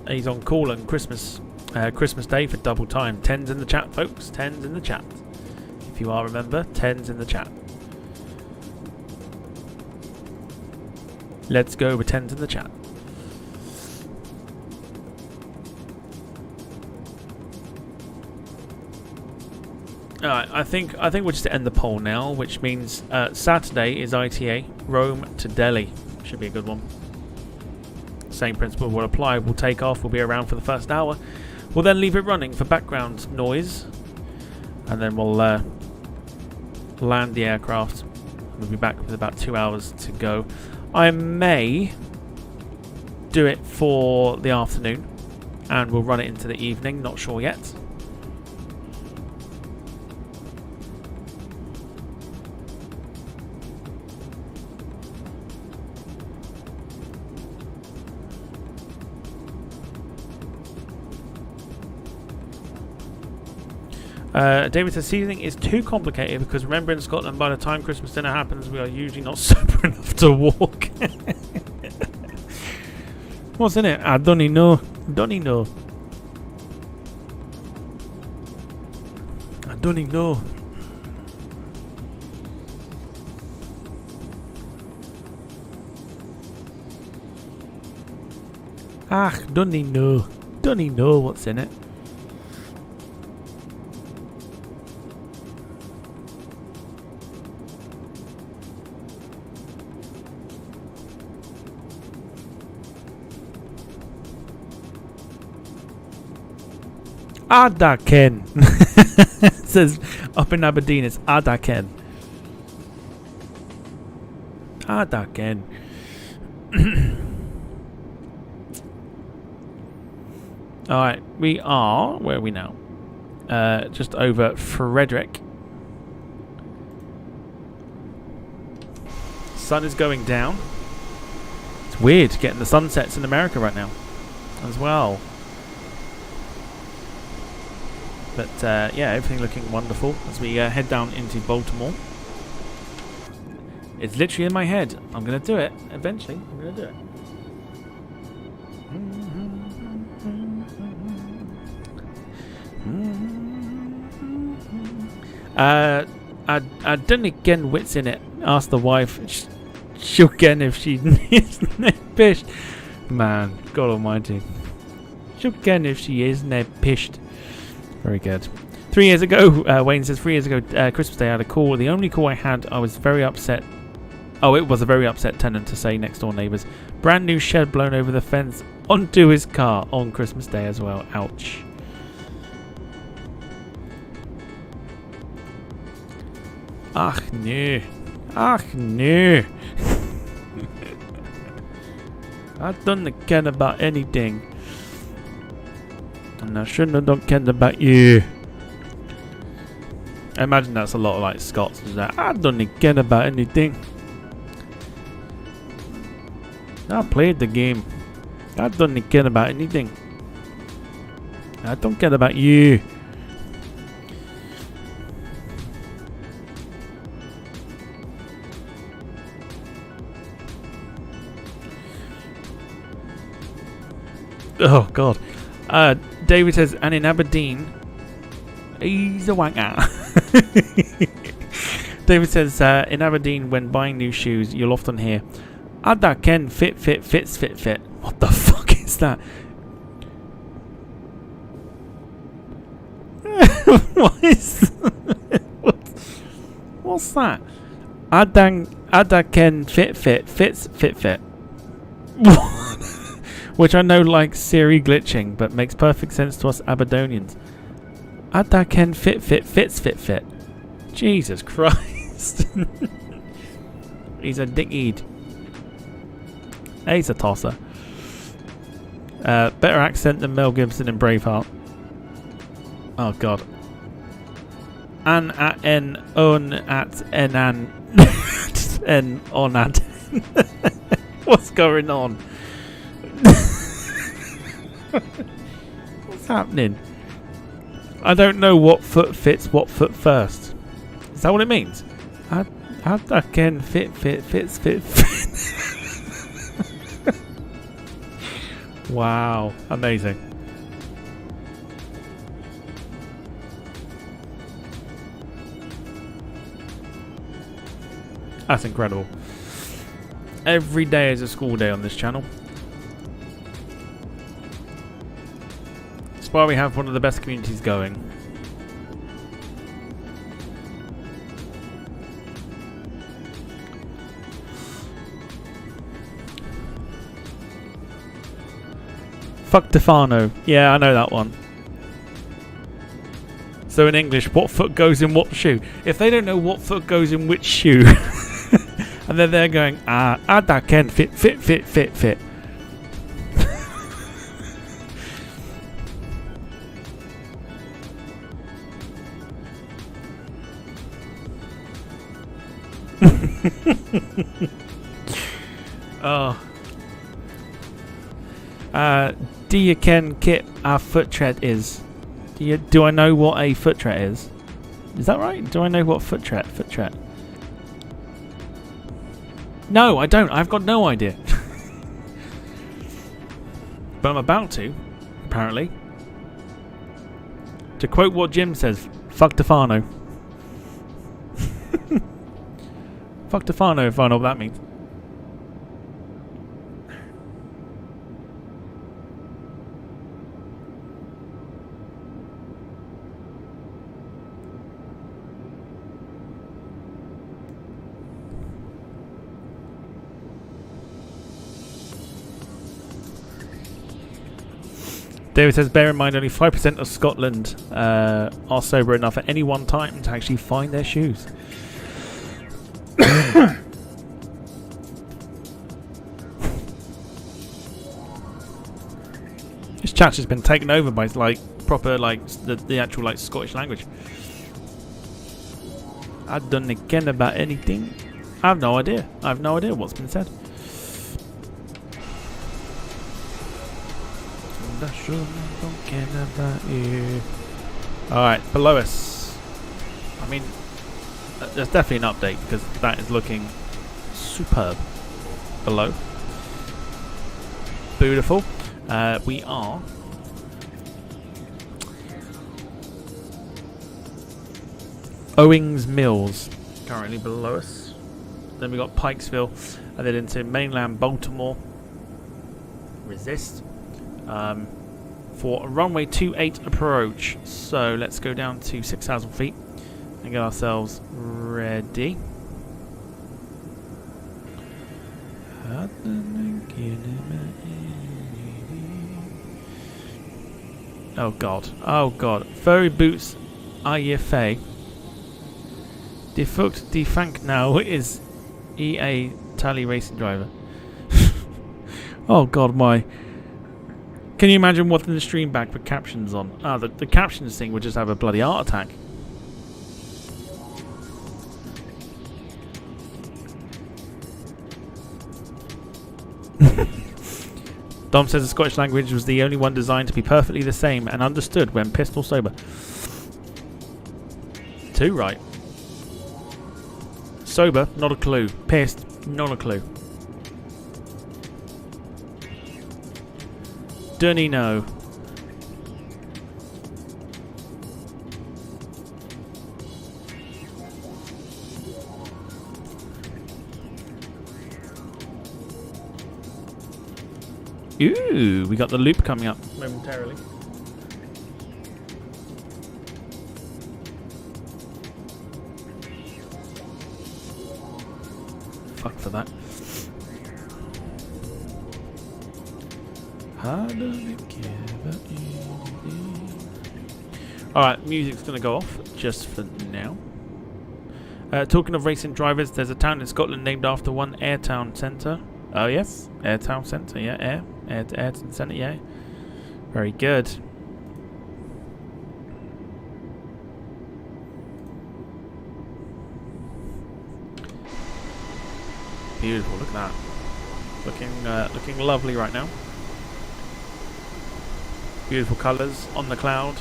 He's on call on Christmas Day for double time. 10's in the chat, folks. 10's in the chat. If you are, remember, 10's in the chat. Let's go with 10's in the chat. Alright, I think we'll just end the poll now, which means Saturday is ITA, Rome to Delhi. Should be a good one. Same principle will apply. We'll take off, we'll be around for the first hour. We'll then leave it running for background noise. And then we'll land the aircraft. We'll be back with about 2 hours to go. I may do it for the afternoon. And we'll run it into the evening, not sure yet. David says seasoning is too complicated because remember in Scotland by the time Christmas dinner happens we are usually not sober enough to walk. What's in it? I don't even know. Don't even know. I don't even know. Ah, don't even know. Don't even know what's in it. Adaken. It says up in Aberdeen it's Adaken. Adaken. Alright, we are, where are we now? Just over Frederick. Sun is going down. It's weird getting the sunsets in America right now as well. But yeah, everything looking wonderful as we head down into Baltimore. It's literally in my head. I'm going to do it. Eventually, I'm going to do it. I don't again wits in it. Ask the wife. She'll get if she is pished. Man, God almighty. She'll get if she is pished. Very good. 3 years ago, Wayne says, 3 years ago, Christmas Day, I had a call. The only call I had, I was very upset. Oh, it was a very upset tenant to say next door neighbours. Brand new shed blown over the fence onto his car on Christmas Day as well. Ouch. Ach, no. Ach, no. I don't care about anything. And I shouldn't care about you. I imagine that's a lot of like Scots. I don't care about anything. I played the game. I don't care about anything. I don't care about you. Oh God. David says, and in Aberdeen, he's a wanker. David says, in Aberdeen, when buying new shoes, you'll often hear, "Ada Ken fit. What the fuck is that? What is what's that? Ada Ken fit. Which I know like Siri glitching, but makes perfect sense to us Aberdonians. Ada Ken fit. Jesus Christ. He's a dickhead. He's a tosser. Better accent than Mel Gibson in Braveheart. Oh God. An at n on at n an n on at. What's going on? What's happening? I don't know what foot fits what foot first. Is that what it means? I can fit. Wow, amazing. That's incredible. Every day is a school day on this channel. That's why we have one of the best communities going. Fuck Tefano. Yeah, I know that one. So in English, what foot goes in what shoe? If they don't know what foot goes in which shoe, and then they're going, that can fit. Oh. Do you ken kit our foot tread is? Do I know what a foot tread is? Is that right? Do I know what foot tread? No, I don't. I've got no idea. But I'm about to, apparently. To quote what Jim says, fuck Tefano. Fuck Tefano if I know what that means. David says, bear in mind only 5% of Scotland are sober enough at any one time to actually find their shoes. This chat has been taken over by like proper like the actual like Scottish language. I don't care about anything. I have no idea. I have no idea what's been said. I sure don't care about you. Alright, below us. I mean, there's definitely an update because that is looking superb below. Beautiful. We are Owings Mills currently below us. Then we got Pikesville, and then into mainland Baltimore. Resist. For a runway 28 approach. So let's go down to 6,000 feet and get ourselves ready. Oh god. Oh god. Furry boots are ye fey. Defuct defank now is EA Tally racing driver. Oh god, my. Can you imagine watching the stream back with captions on? Ah, the captions thing would just have a bloody heart attack. Dom says the Scottish language was the only one designed to be perfectly the same and understood when pissed or sober. Too right. Sober, not a clue. Pissed, not a clue. Dunny no. Ooh, we got the loop coming up momentarily. Fuck for that. Alright, music's gonna go off just for now. Talking of racing drivers, there's a town in Scotland named after one Ayrtown Centre. Oh yes, Ayrtown Centre, yeah, Ayrton Centre, yeah. Very good. Beautiful, look at that. Looking lovely right now. Beautiful colours on the cloud.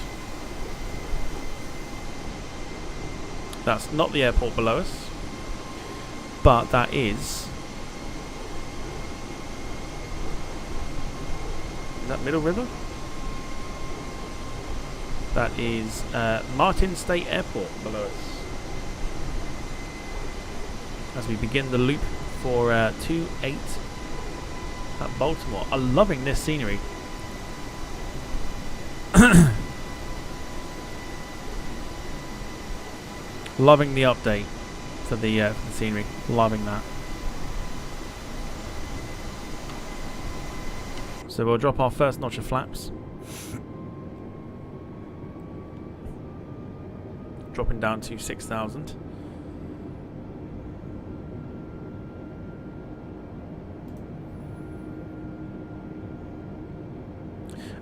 That's not the airport below us, but that is that Middle River? That is Martin State Airport below us. As we begin the loop for 28 at Baltimore. I'm loving this scenery. Loving the update for the scenery. Loving that. So we'll drop our first notch of flaps. Dropping down to 6,000.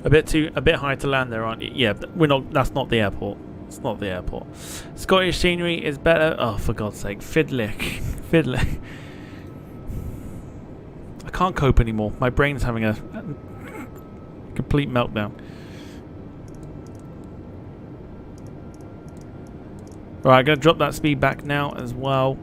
A bit high to land there, aren't you? Yeah, we're not. That's not the airport. It's not the airport. Scottish scenery is better. Oh, for God's sake, Fiddlick, Fiddlick. I can't cope anymore. My brain's having a complete meltdown. Right, I'm gonna drop that speed back now as well.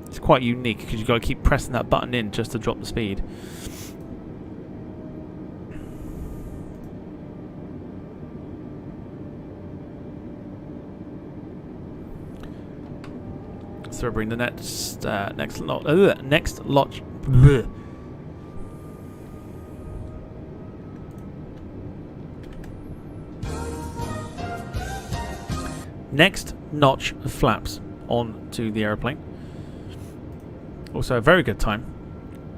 It's quite unique because you've got to keep pressing that button in just to drop the speed. So we'll bring the next lot. Next notch of flaps onto the aeroplane. Also a very good time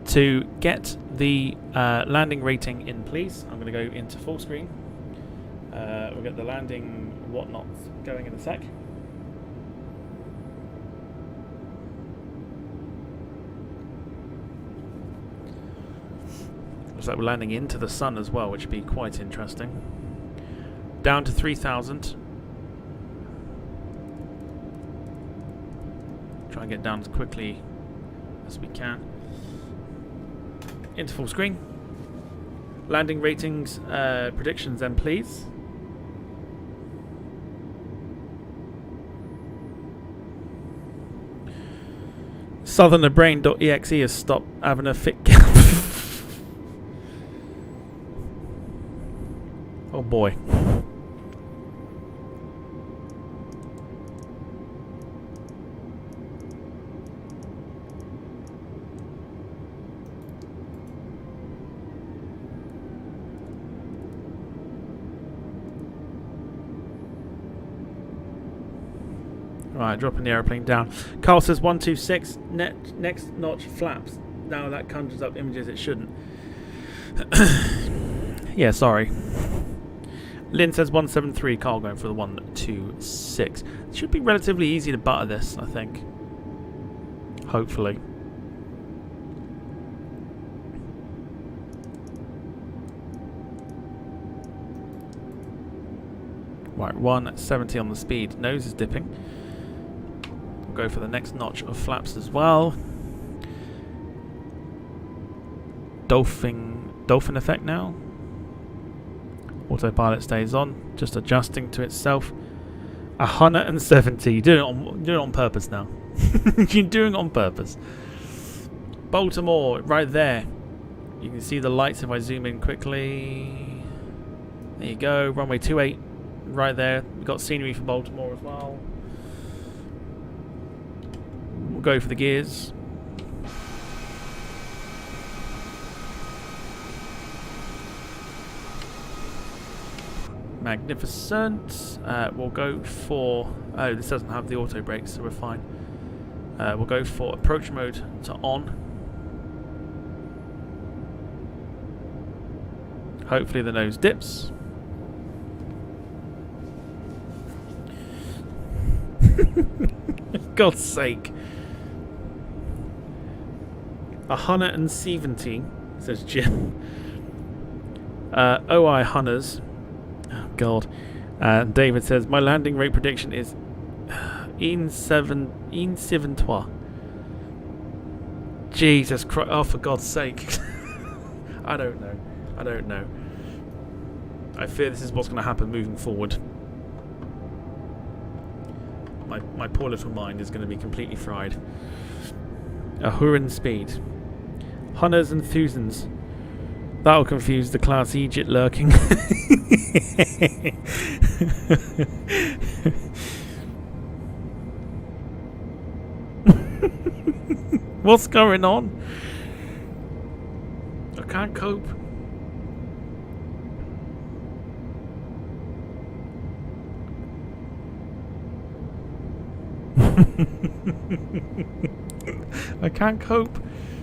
to get the landing rating in, please. I'm going to go into full screen. We'll get the landing whatnots going in a sec. Looks like we're landing into the sun as well, which would be quite interesting. Down to 3,000. Try and get down as quickly as we can. Into full screen. Landing ratings, predictions then, please. Southernerbrain.exe has stopped having a fit. Oh boy. Right, dropping the aeroplane down. Carl says 126. Next notch flaps. Now that conjures up images it shouldn't. Yeah, sorry. Lynn says 173. Carl going for the 126. It should be relatively easy to butter this, I think. Hopefully. Right, 170 on the speed. Nose is dipping. Go for the next notch of flaps as well. Dolphin effect now. Autopilot stays on, just adjusting to itself. 170. You're doing it on purpose now. You're doing it on purpose. Baltimore, right there. You can see the lights if I zoom in quickly. There you go. Runway 28, right there. We've got scenery for Baltimore as well. We'll go for the gears. Magnificent. We'll go for... Oh, this doesn't have the auto brakes, so we're fine. We'll go for approach mode to on. Hopefully the nose dips. God's sake. 170, says Jim. OI Hunters. Oh, God. David says, my landing rate prediction is in 7-3. Jesus Christ. Oh, for God's sake. I don't know. I fear this is what's going to happen moving forward. My poor little mind is going to be completely fried. A Huron speed. Hunters and Thusans. That'll confuse the class Egypt lurking. What's going on? I can't cope. I can't cope.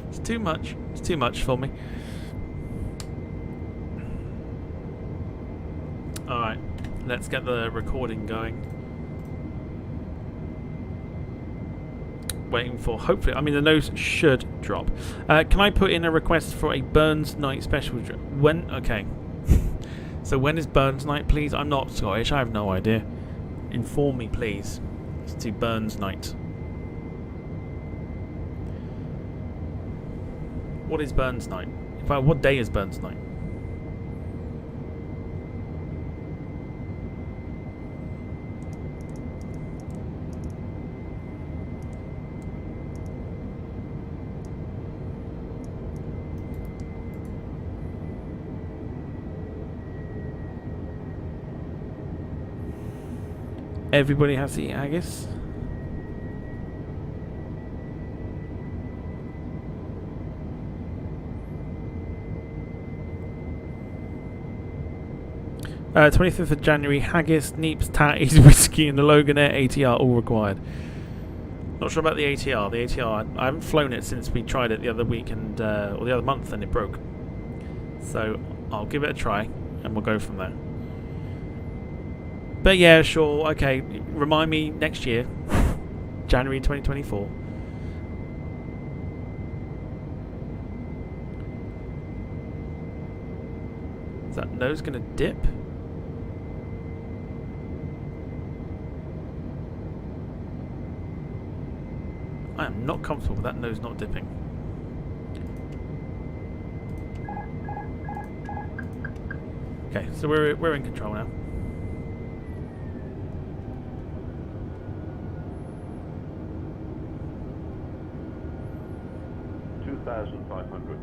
It's too much. It's too much for me. Alright, let's get the recording going. Waiting for, hopefully, I mean the nose should drop. Can I put in a request for a Burns night special? When? Okay. So when is Burns night, please? I'm not Scottish, I have no idea. Inform me, please. Let's do Burns night. What is Burns night? In fact, what day is Burns night? Everybody has to eat haggis. Uh, 25th of January, haggis, neeps, tatties, whiskey, and the Logan Air ATR all required. Not sure about the ATR. The ATR, I haven't flown it since we tried it the other week and or the other month, and it broke. So I'll give it a try, and we'll go from there. But yeah, sure, okay. Remind me next year, January 2024. Is that nose gonna dip? I am not comfortable with that nose not dipping. Okay, so we're in control now.
1,500.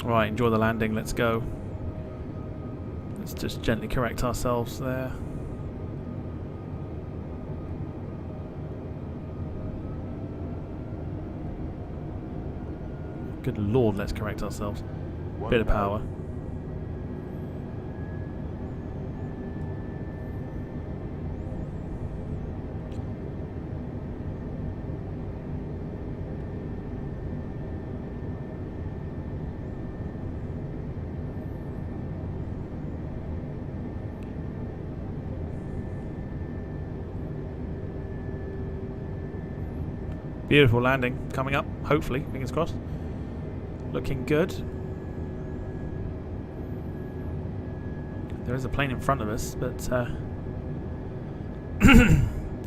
Right, enjoy the landing, let's go. Let's just gently correct ourselves there. Good lord, let's correct ourselves. Bit of power. Beautiful landing coming up, hopefully, fingers crossed. Looking good. There is a plane in front of us, but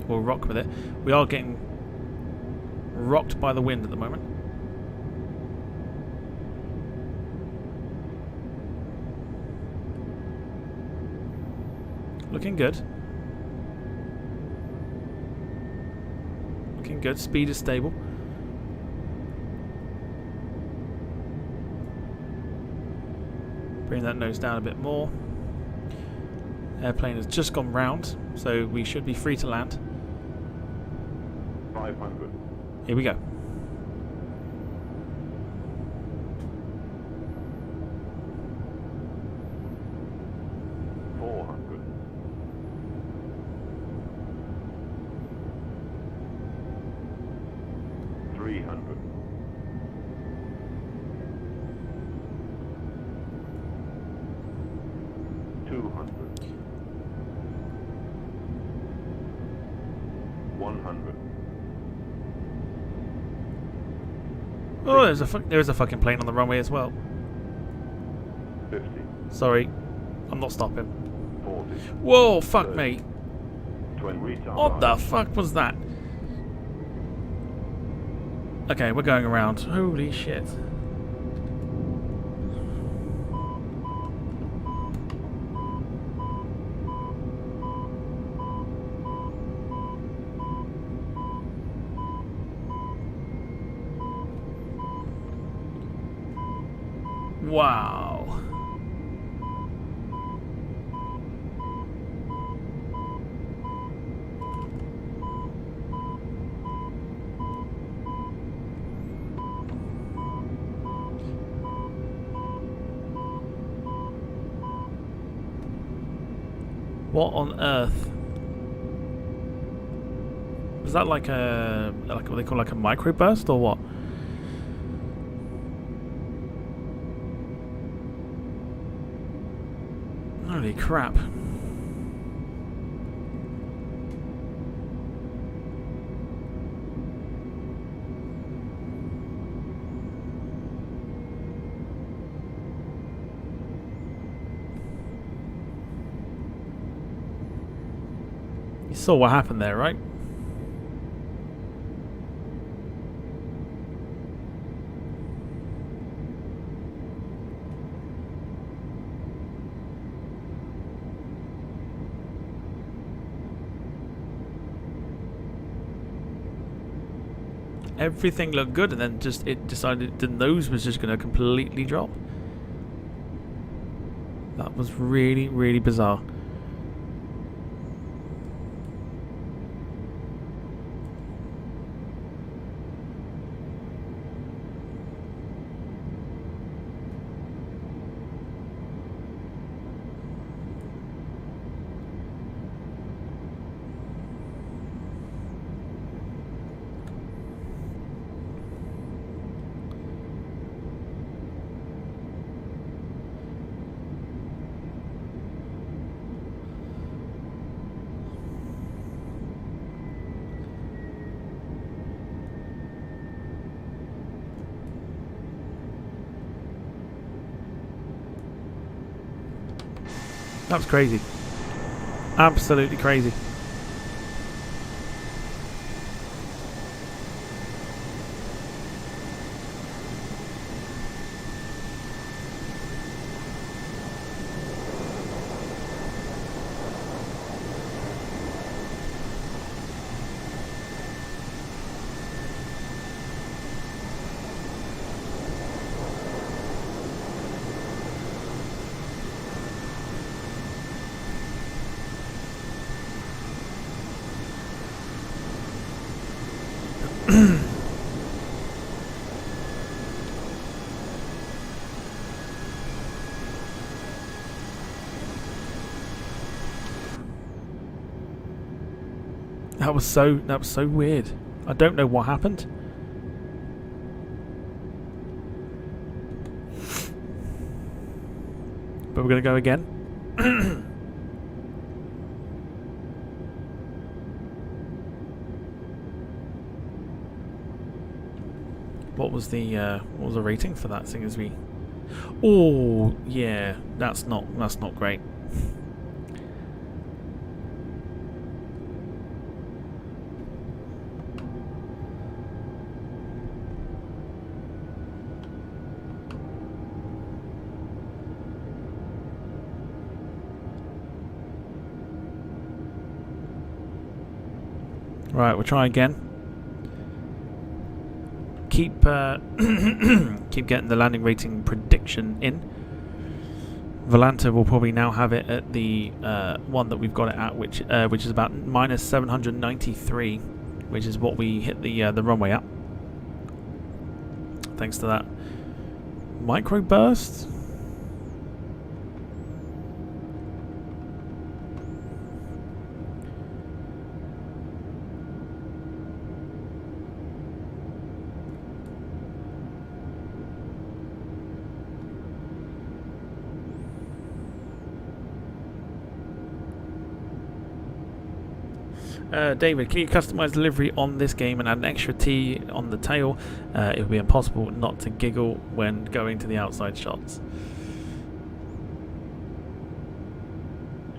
we'll rock with it. We are getting rocked by the wind at the moment. Looking good. Looking good. Speed is stable. Bring that nose down a bit more. Airplane has just gone round, so we should be free to land.
500.
Here we go. Oh, there's a fucking plane on the runway as well.
50.
Sorry, I'm not stopping.
40.
Whoa, fuck
30.
me.
20. Retard.
What the fuck was that? Okay, we're going around. Holy shit. Wow. What on earth? Was that like what they call like a microburst or what? Holy crap. You saw what happened there, right? Everything looked good, and then just it decided the nose was just going to completely drop. That was really, really bizarre. That was crazy. Absolutely crazy. That was so weird. I don't know what happened. But we're gonna go again. What was the rating for that thing as we? Oh yeah, that's not great. Right, we'll try again. Keep keep getting the landing rating prediction in. Volanta will probably now have it at the one that we've got it at, which is about minus 793, which is what we hit the runway at. Thanks to that microburst. David, can you customize delivery on this game and add an extra T on the tail? It would be impossible not to giggle when going to the outside shots.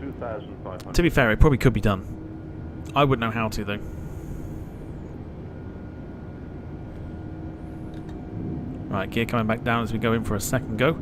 2,500.
To be fair, it probably could be done. I wouldn't know how to, though. Right, gear coming back down as we go in for a second go.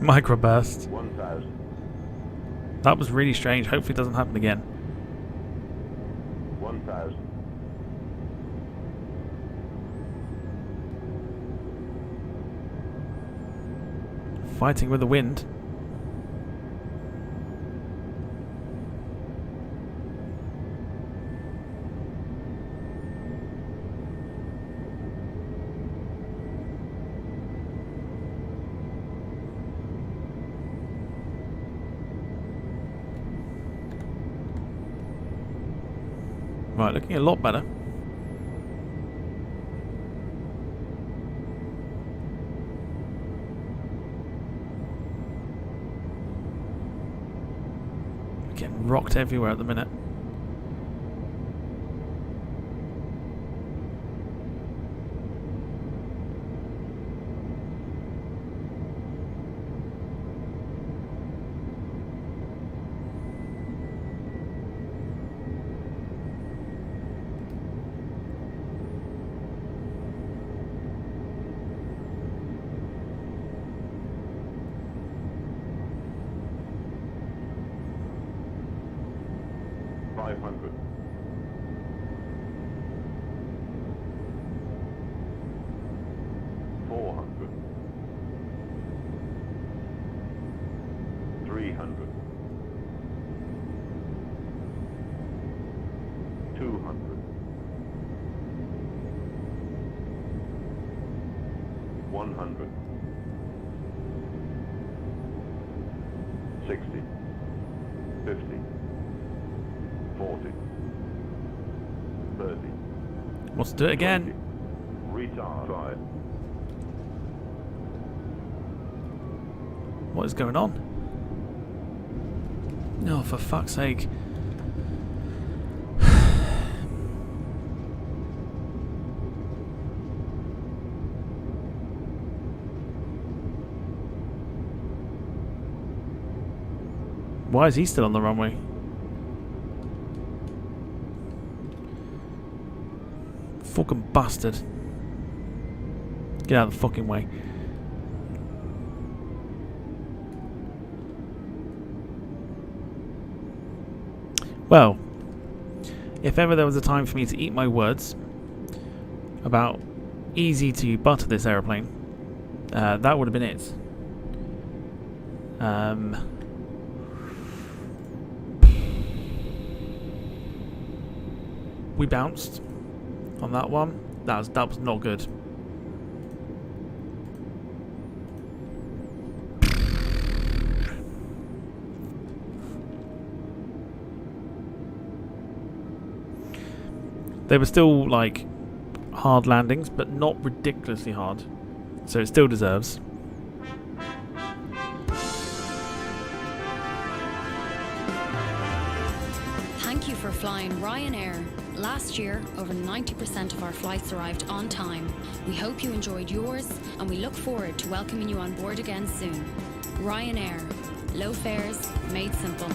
Microburst.
1,000.
That was really strange. Hopefully it doesn't happen again.
1,000.
Fighting with the wind. Right, looking a lot better. Getting rocked everywhere at the minute.
500. 400. 300. 200. 100. 60. 50. 40. 30.
Let's do it again.
20. Retard. 5.
What is going on? No, for fuck's sake. Why is he still on the runway? Fucking bastard. Get out of the fucking way. Well, if ever there was a time for me to eat my words about easy to butter this aeroplane, that would have been it. We bounced on that one. That was not good. They were still like hard landings, but not ridiculously hard. So it still deserves.
Thank you for flying Ryanair. Last year, over 90% of our flights arrived on time. We hope you enjoyed yours, and we look forward to welcoming you on board again soon. Ryanair. Low fares, made simple.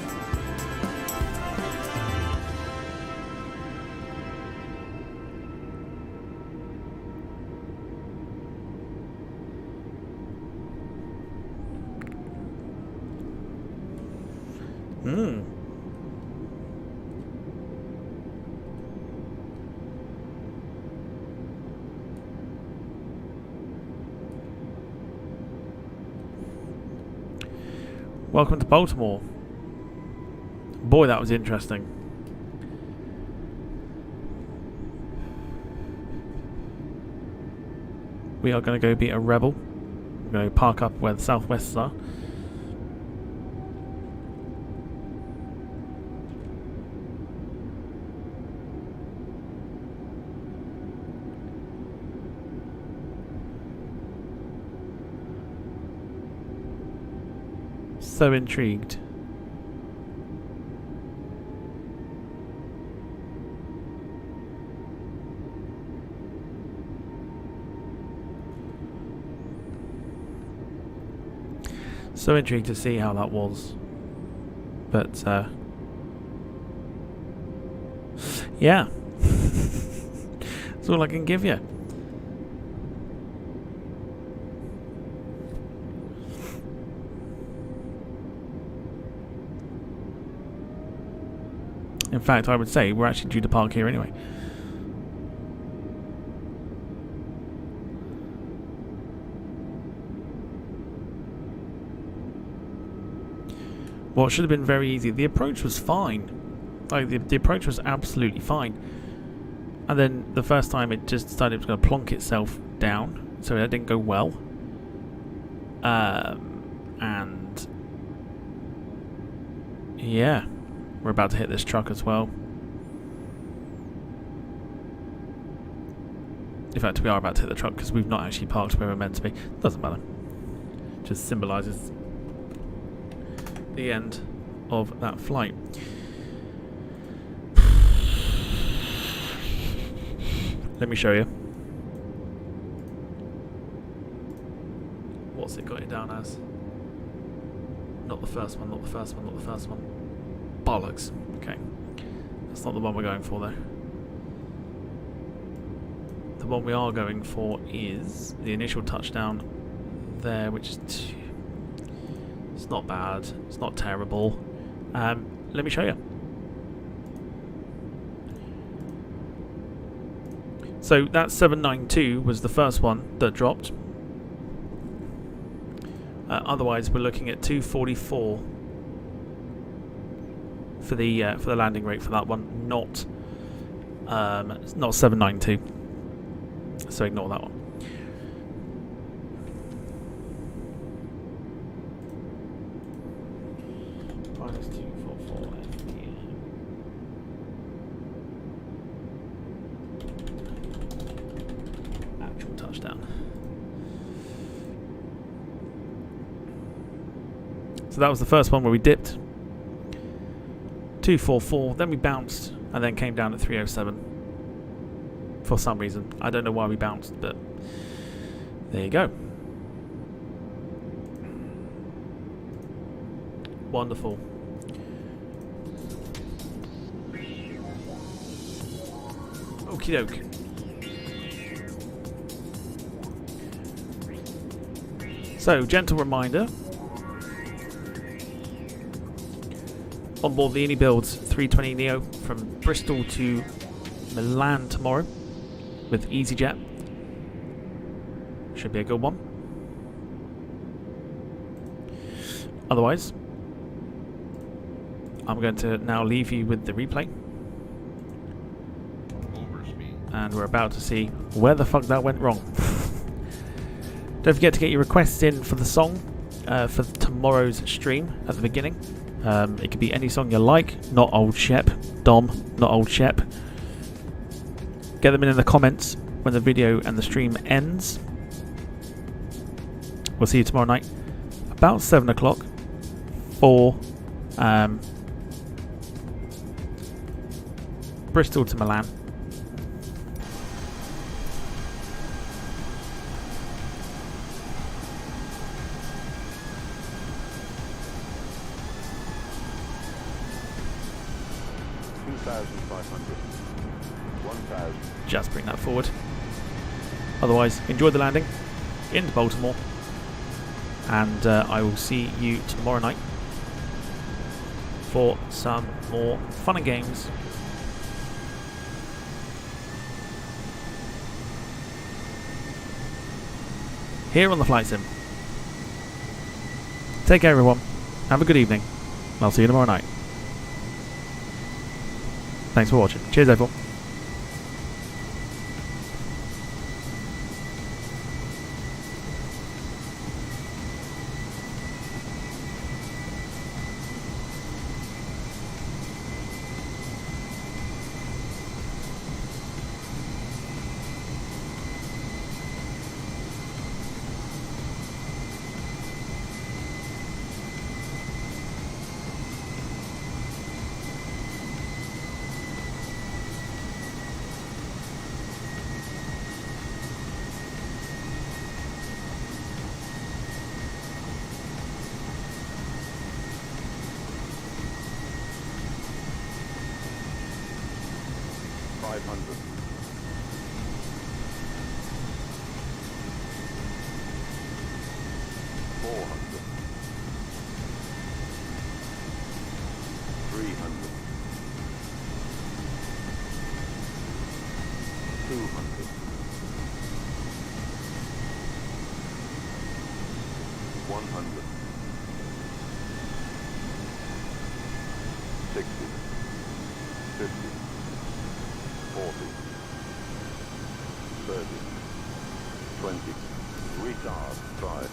Welcome to Baltimore. Boy, that was interesting. We are going to go be a rebel. We're going to park up where the Southwests are. So intrigued. So intrigued to see how that was. But yeah. That's all I can give you. In fact, I would say we're actually due to park here anyway. What should have been very easy. The approach was fine. Like, the approach was absolutely fine. And then the first time it just decided it was going to plonk itself down. So that didn't go well. And yeah. We're about to hit this truck as well. In fact, we are about to hit the truck because we've not actually parked where we're meant to be. Doesn't matter. Just symbolises the end of that flight. Let me show you. What's it got it down as? Not the first one, not the first one, not the first one. Bollocks. Okay. That's not the one we're going for, though. The one we are going for is the initial touchdown there, which is... It's not bad. It's not terrible. Let me show you. So that 792 was the first one that dropped. Otherwise, we're looking at 244 for the landing rate for that one, not 792. So ignore that one. Minus 244 FPM. Actual touchdown. So that was the first one where we dipped 244, then we bounced and then came down at 307 for some reason. I don't know why we bounced, but there you go. Wonderful. Okie doke. So, gentle reminder. On board the Unibuilds 320 Neo from Bristol to Milan tomorrow with EasyJet. Should be a good one. Otherwise, I'm going to now leave you with the replay. And we're about to see where the fuck that went wrong. Don't forget to get your requests in for the song for tomorrow's stream at the beginning. It could be any song you like, not Old Shep. Dom, not Old Shep. Get them in the comments when the video and the stream ends. We'll see you tomorrow night, about 7 o'clock, for Bristol to Milan. Just bring that forward. Otherwise, enjoy the landing into Baltimore, and I will see you tomorrow night for some more fun and games. Here on the Flight Sim. Take care, everyone. Have a good evening. I'll see you tomorrow night. Thanks for watching. Cheers, everyone.
Retard 5.